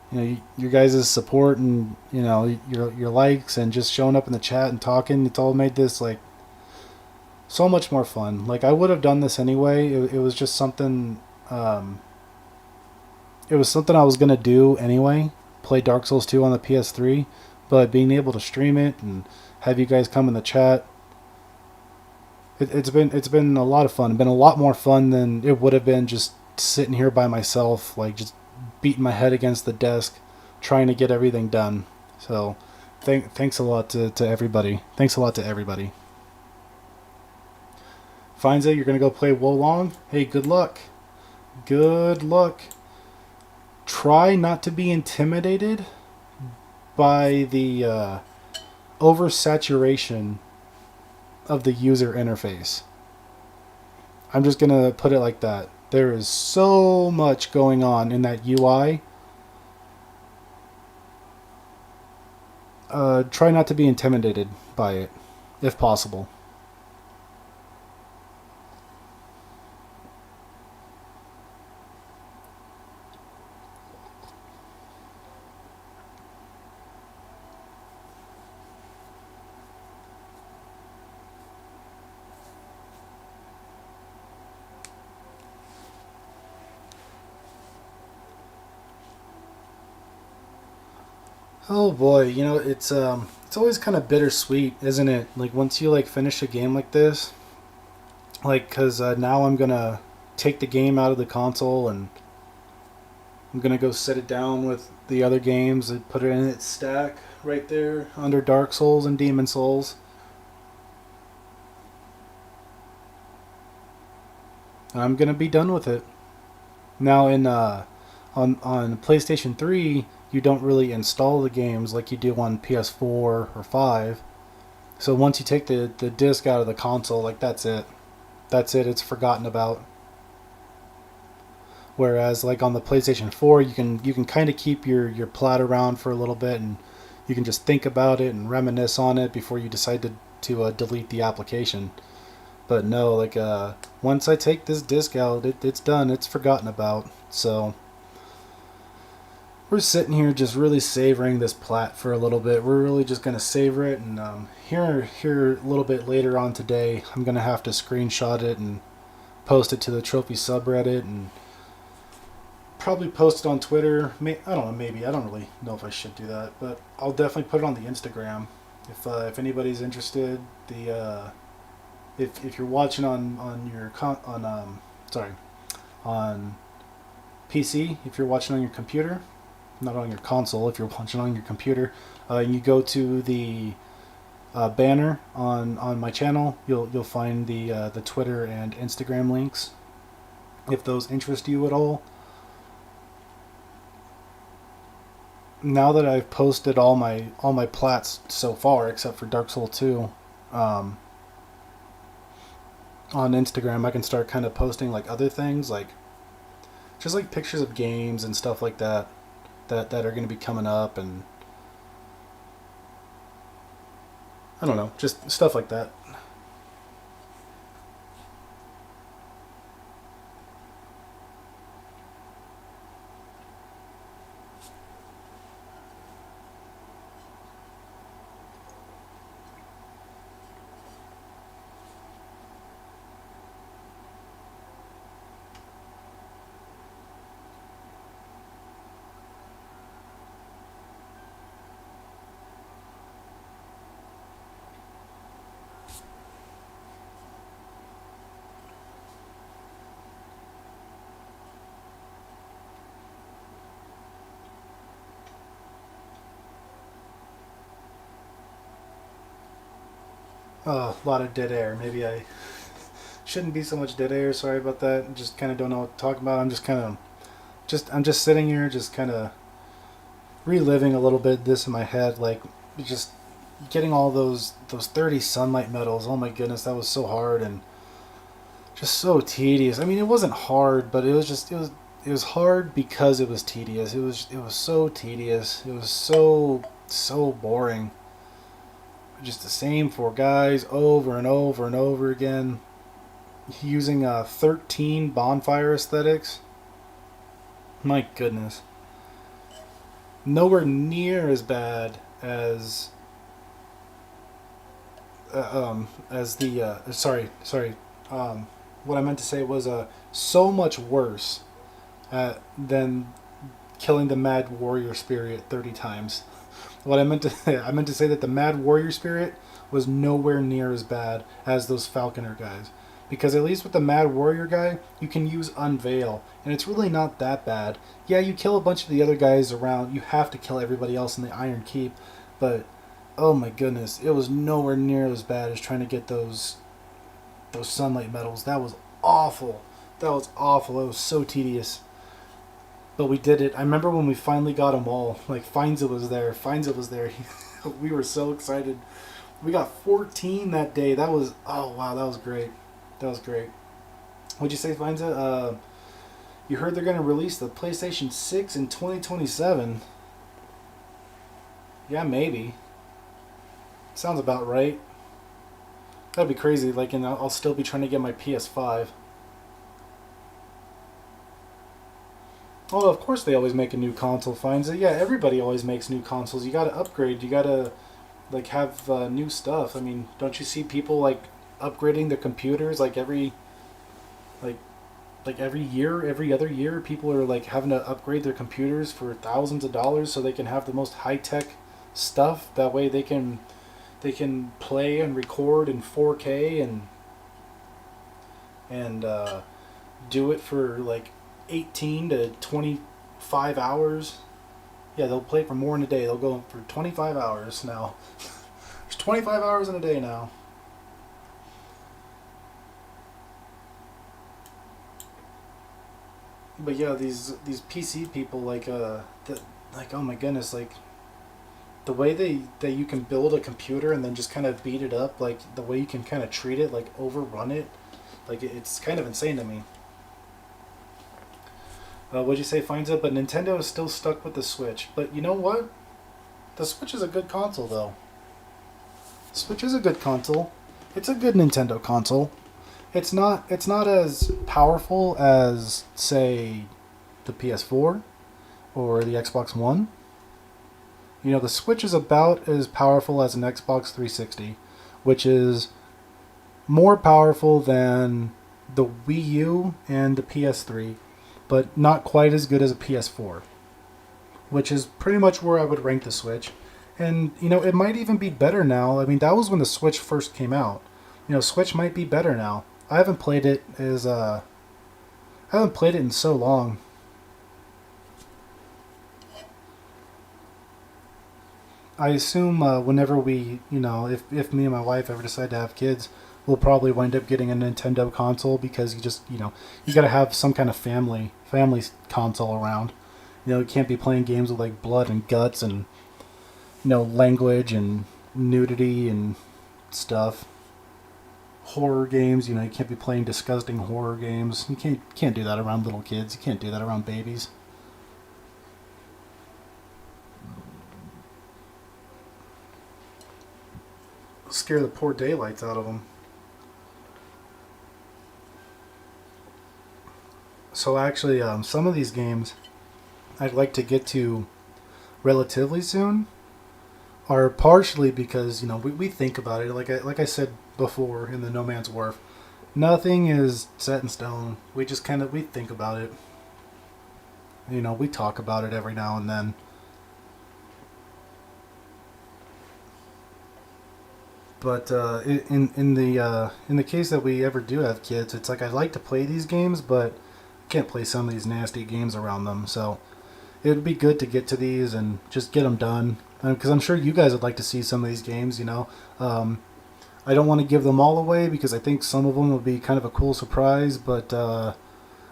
Your guys' support and your likes and just showing up in the chat and talking, it's all made this like so much more fun. Like, I would have done this anyway. It was just something it was something I was gonna do anyway, play Dark Souls 2 on the PS3, but being able to stream it and have you guys come in the chat, it's been a lot of fun. It's been a lot more fun than it would have been just sitting here by myself, like just beating my head against the desk trying to get everything done. So thanks a lot to everybody. Thanks a lot to everybody. Finds you're gonna go play Wolong. Hey, good luck. Good luck. Try not to be intimidated by the oversaturation of the user interface. I'm just gonna put it like that. There is so much going on in that UI. Try not to be intimidated by it, if possible. Oh boy, it's always kind of bittersweet, isn't it? Like, once you finish a game like this, cuz now I'm going to take the game out of the console and I'm going to go set it down with the other games and put it in its stack right there under Dark Souls and Demon Souls. And I'm going to be done with it. Now on PlayStation 3, you don't really install the games like you do on PS4 or 5. So once you take the disc out of the console, that's it. That's it. It's forgotten about. Whereas on the PlayStation 4, you can kind of keep your Plat around for a little bit, and you can just think about it and reminisce on it before you decide to delete the application. But no, once I take this disc out, it's done. It's forgotten about. So we're sitting here just really savoring this Plat for a little bit. We're really just going to savor it, and here a little bit later on today, I'm going to have to screenshot it and post it to the Trophy subreddit, and probably post it on Twitter. I don't know, maybe. I don't really know if I should do that, but I'll definitely put it on the Instagram if anybody's interested. If you're watching on PC, if you're watching on your computer, not on your console, if you're watching on your computer, you go to the banner on my channel. You'll find the Twitter and Instagram links if those interest you at all. Now that I've posted all my Plats so far, except for Dark Souls 2, on Instagram, I can start kind of posting other things, just pictures of games and stuff like that are going to be coming up, and I don't know, just stuff like that. A lot of dead air. Maybe I shouldn't be so much dead air. Sorry about that. Just kind of don't know what to talk about. I'm just sitting here, just kind of reliving a little bit this in my head, like just getting all those 30 sunlight medals. Oh my goodness, that was so hard and just so tedious. I mean, it wasn't hard, but it was hard because it was tedious. It was so tedious. It was so boring. Just the same four guys over and over and over again, using 13 bonfire aesthetics. My goodness. Nowhere near as bad as the sorry. What I meant to say was so much worse than killing the Mad Warrior Spirit 30 times. What I meant to I meant to say that the Mad Warrior Spirit was nowhere near as bad as those Falconer guys. Because at least with the Mad Warrior guy, you can use Unveil, and it's really not that bad. Yeah, you kill a bunch of the other guys around, you have to kill everybody else in the Iron Keep, but oh my goodness, it was nowhere near as bad as trying to get those sunlight medals. That was awful. That was awful. It was so tedious. But we did it. I remember when we finally got them all. Like, Finza was there. Finza was there. We were so excited. We got 14 that day. That was, oh wow, that was great. That was great. What'd you say, Finza? You heard they're going to release the PlayStation 6 in 2027. Yeah, maybe. Sounds about right. That'd be crazy. Like, and I'll still be trying to get my PS5. Oh, of course they always make a new console. Finds it. Yeah, everybody always makes new consoles. You gotta upgrade. You gotta like have new stuff. I mean, don't you see people like upgrading their computers like like every year, every other year? People are like having to upgrade their computers for thousands of dollars so they can have the most high tech stuff. That way they can play and record in 4K and do it for like 18 to 25 hours. Yeah, they'll play it for more in a day. They'll go for 25 hours now. There's 25 hours in a day now. But yeah, these PC people like oh my goodness, like the way that you can build a computer and then just kind of beat it up, like the way you can kind of treat it, like overrun it, like it's kind of insane to me. What'd you say, finds it? But Nintendo is still stuck with the Switch. But you know what? The Switch is a good console, though. Switch is a good console. It's a good Nintendo console. It's not as powerful as, say, the PS4 or the Xbox One. You know, the Switch is about as powerful as an Xbox 360, which is more powerful than the Wii U and the PS3, but not quite as good as a PS4, which is pretty much where I would rank the Switch. And, you know, it might even be better now. I mean, that was when the Switch first came out. You know, Switch might be better now. I haven't played it I haven't played it in so long. I assume whenever we, you know, if me and my wife ever decide to have kids, we'll probably wind up getting a Nintendo console because you just, you know, you got to have some kind of family console around. You know, you can't be playing games with like blood and guts and, you know, language and nudity and stuff. Horror games, you know, you can't be playing disgusting horror games. You can't do that around little kids. You can't do that around babies. scare the poor daylights out of them. So actually, some of these games I'd like to get to relatively soon are partially because, you know, we think about it. Like I said before in the No Man's Wharf, nothing is set in stone. We just we think about it. You know, we talk about it every now and then. But in the case that we ever do have kids, it's like I'd like to play these games, but I can't play some of these nasty games around them. So it would be good to get to these and just get them done. Because I'm sure you guys would like to see some of these games. You know, I don't want to give them all away because I think some of them will be kind of a cool surprise. But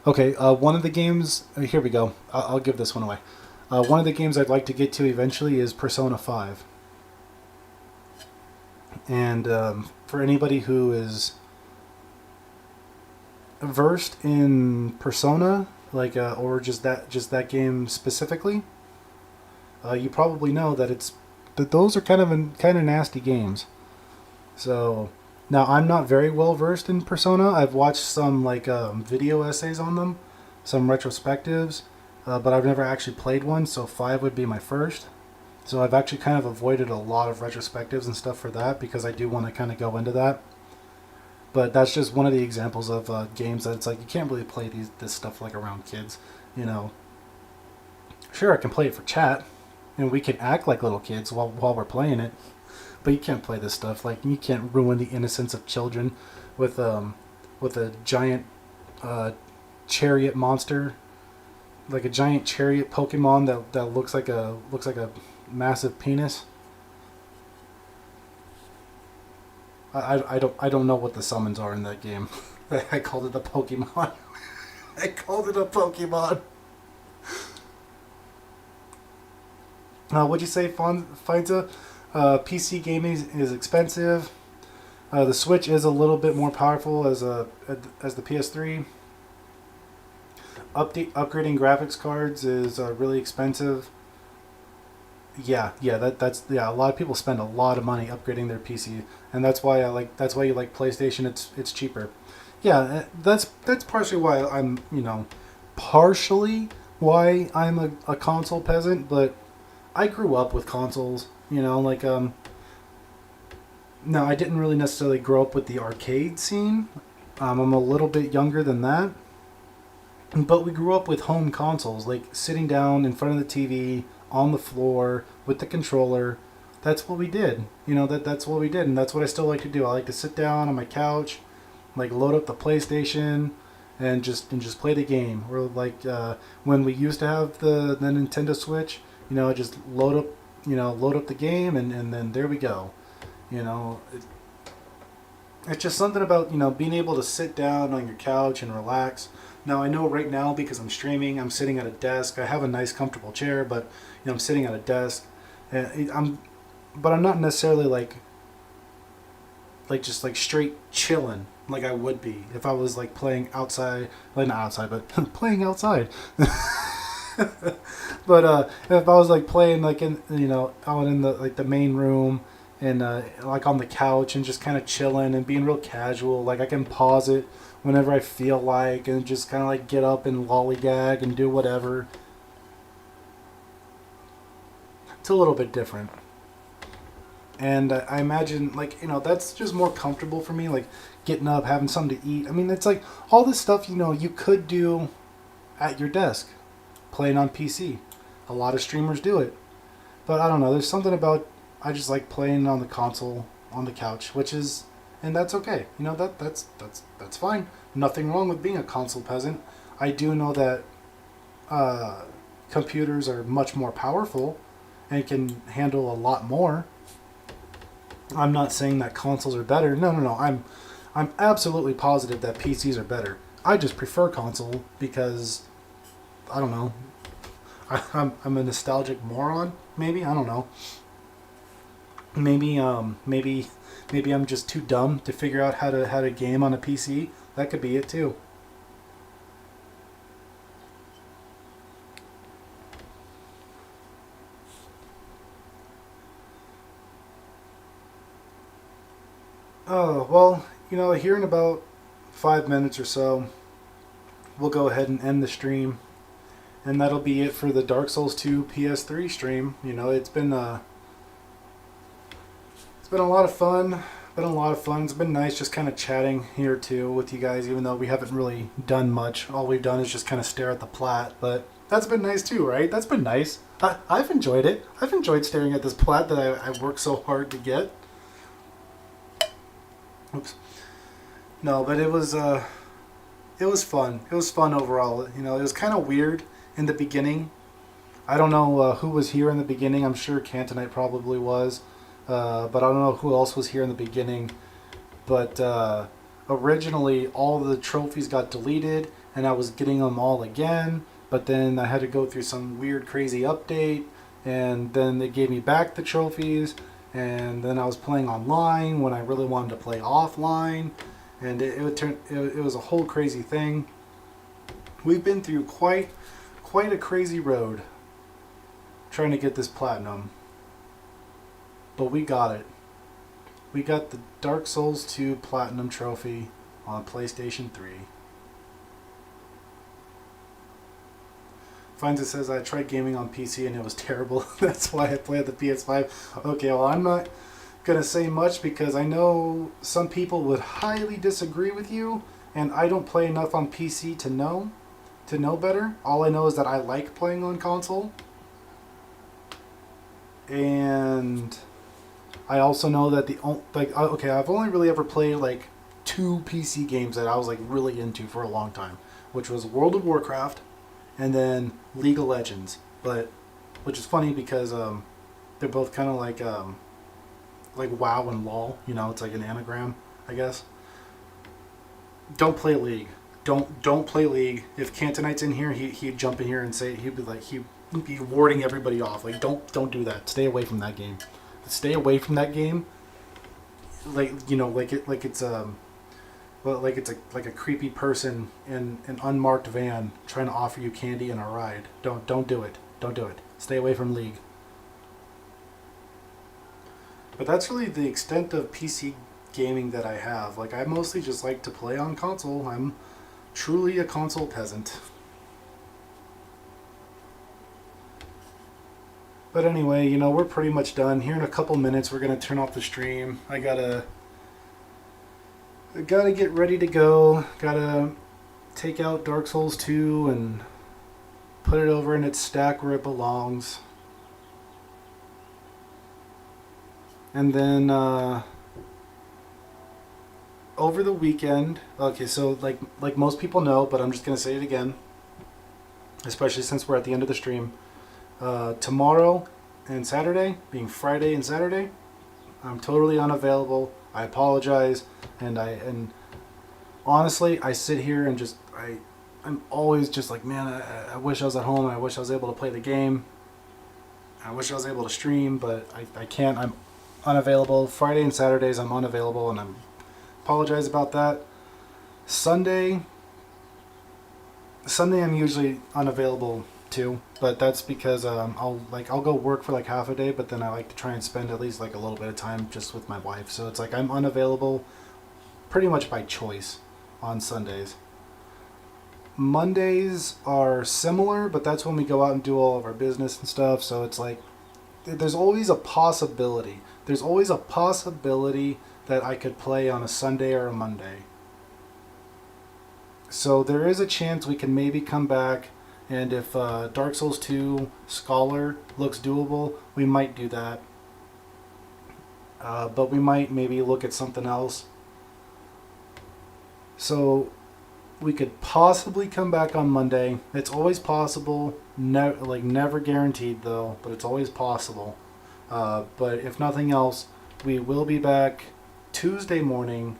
okay, one of the games. Here we go. I'll give this one away. One of the games I'd like to get to eventually is Persona 5. And for anybody who is versed in Persona, like or just that game specifically, you probably know that those are kind of nasty games. So now I'm not very well versed in Persona. I've watched some video essays on them, some retrospectives, but I've never actually played one. So 5 would be my first. So I've actually kind of avoided a lot of retrospectives and stuff for that because I do want to kind of go into that. But that's just one of the examples of games that it's like you can't really play this stuff like around kids. You know, sure I can play it for chat, and we can act like little kids while we're playing it. But you can't play this stuff. Like you can't ruin the innocence of children with a giant chariot monster, like a giant chariot Pokemon that looks like a massive penis. I don't know what the summons are in that game. I called it a Pokemon. I called it a Pokemon. What'd you say, Finza? PC gaming is expensive. The Switch is a little bit more powerful as the PS3. Upgrading graphics cards is really expensive. Yeah, that's a lot of people spend a lot of money upgrading their PC, and that's why you like PlayStation. It's cheaper. Yeah, that's partially why I'm a console peasant, but I grew up with consoles. You know, no, I didn't really necessarily grow up with the arcade scene. I'm a little bit younger than that, but we grew up with home consoles, like sitting down in front of the TV on the floor with the controller. That's what we did. You know, that's what we did, and that's what I still like to do. I like to sit down on my couch, like load up the PlayStation, and just play the game. Or when we used to have the Nintendo Switch, you know, just load up the game, and then there we go. You know, it's just something about, you know, being able to sit down on your couch and relax. Now I know right now because I'm streaming, I'm sitting at a desk. I have a nice comfortable chair, but you know, I'm sitting at a desk, and I'm not necessarily like just like straight chilling like I would be if I was like playing outside, like not outside, but playing outside. But if I was like playing like in, you know, out in the main room and like on the couch and just kind of chilling and being real casual, like I can pause it whenever I feel like and just kind of like get up and lollygag and do whatever. It's a little bit different. And I imagine, like, you know, that's just more comfortable for me, like getting up, having something to eat. I mean, it's like all this stuff, you know, you could do at your desk, playing on PC. A lot of streamers do it. But I don't know, there's something about, I just like playing on the console, on the couch, and that's okay. You know, that's fine. Nothing wrong with being a console peasant. I do know that computers are much more powerful and can handle a lot more. I'm not saying that consoles are better. No. I'm absolutely positive that PCs are better. I just prefer console because I don't know. I'm a nostalgic moron. Maybe, I don't know. Maybe I'm just too dumb to figure out how to game on a PC. That could be it too. Oh, well, here in about 5 minutes or so, we'll go ahead and end the stream. And that'll be it for the Dark Souls 2 PS3 stream. It's been a lot of fun. It's been nice just kind of chatting here too with you guys, even though we haven't really done much. All we've done is just kind of stare at the Plat, but that's been nice too, right? That's been nice. I've enjoyed it. I've enjoyed staring at this Plat that I worked so hard to get. Oops. No, but it was fun. It was fun overall. It was kind of weird in the beginning. I don't know who was here in the beginning. I'm sure Cantonite probably was. But I don't know who else was here in the beginning. But originally, all the trophies got deleted, and I was getting them all again. But then I had to go through some weird, crazy update, and then they gave me back the trophies. And then I was playing online when I really wanted to play offline, and it was a whole crazy thing. We've been through quite a crazy road trying to get this platinum. But we got it. We got the Dark Souls 2 Platinum Trophy on PlayStation 3. Finds it says I tried gaming on PC and it was terrible. That's why I played the PS5. Okay, well, I'm not going to say much because I know some people would highly disagree with you, and I don't play enough on PC to know better. All I know is that I like playing on console. And I also know that I've only really ever played like 2 PC games that I was like really into for a long time, which was World of Warcraft and then League of Legends. But which is funny because they're both kind of like WoW and LOL. It's like an anagram, I guess. Don't play League. Don't play League. If Cantonite's in here, he'd jump in here and say he'd be warding everybody off. Like don't do that. Stay away from that game. Stay away from that game. It's a creepy person in an unmarked van trying to offer you candy and a ride. Don't do it. Don't do it. Stay away from League. But that's really the extent of PC gaming that I have. Like, I mostly just like to play on console. I'm truly a console peasant. But anyway, we're pretty much done. Here in a couple minutes, we're going to turn off the stream. I gotta get ready to go. Gotta take out Dark Souls 2 and put it over in its stack where it belongs. And then over the weekend, okay, so like most people know, but I'm just going to say it again, especially since we're at the end of the stream. Tomorrow and Saturday, being Friday and Saturday, I'm totally unavailable. I apologize, and honestly, I sit here and I'm always just like, man, I wish I was at home. I wish I was able to play the game. I wish I was able to stream, but I can't. I'm unavailable. Friday and Saturdays I'm unavailable, and I apologize about that. Sunday I'm usually unavailable too, but that's because I'll go work for like half a day, but then I like to try and spend at least like a little bit of time just with my wife. So it's like I'm unavailable pretty much by choice on Sundays. Mondays are similar, but that's when we go out and do all of our business and stuff. So it's like there's always a possibility. There's always a possibility that I could play on a Sunday or a Monday. So there is a chance we can maybe come back, and if Dark Souls 2 Scholar looks doable, we might do that. But we might maybe look at something else. So we could possibly come back on Monday. It's always possible. Never guaranteed though, but it's always possible. But if nothing else, we will be back Tuesday morning,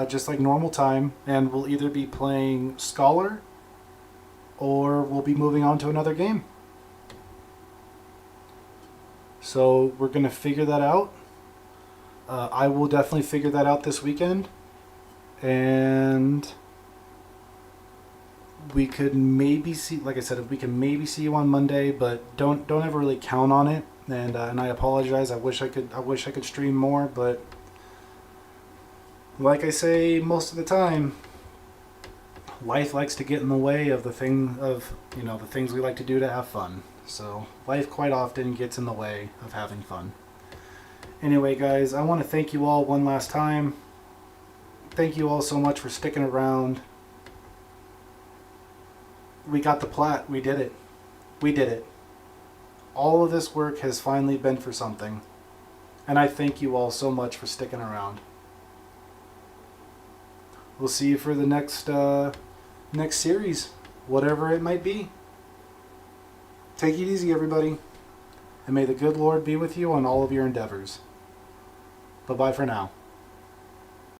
just like normal time, and we'll either be playing Scholar or we'll be moving on to another game. So we're going to figure that out. I will definitely figure that out this weekend. And we could maybe see, like I said, if we can maybe see you on Monday, but don't ever really count on it. and I apologize. I wish I could stream more, but like I say most of the time, life likes to get in the way of the things we like to do to have fun. So life quite often gets in the way of having fun. Anyway, guys, I want to thank you all one last time. Thank you all so much for sticking around. We got the Plat. We did it. We did it. All of this work has finally been for something. And I thank you all so much for sticking around. We'll see you for the next series, whatever it might be. Take it easy, everybody. And may the good Lord be with you on all of your endeavors. Bye-bye for now.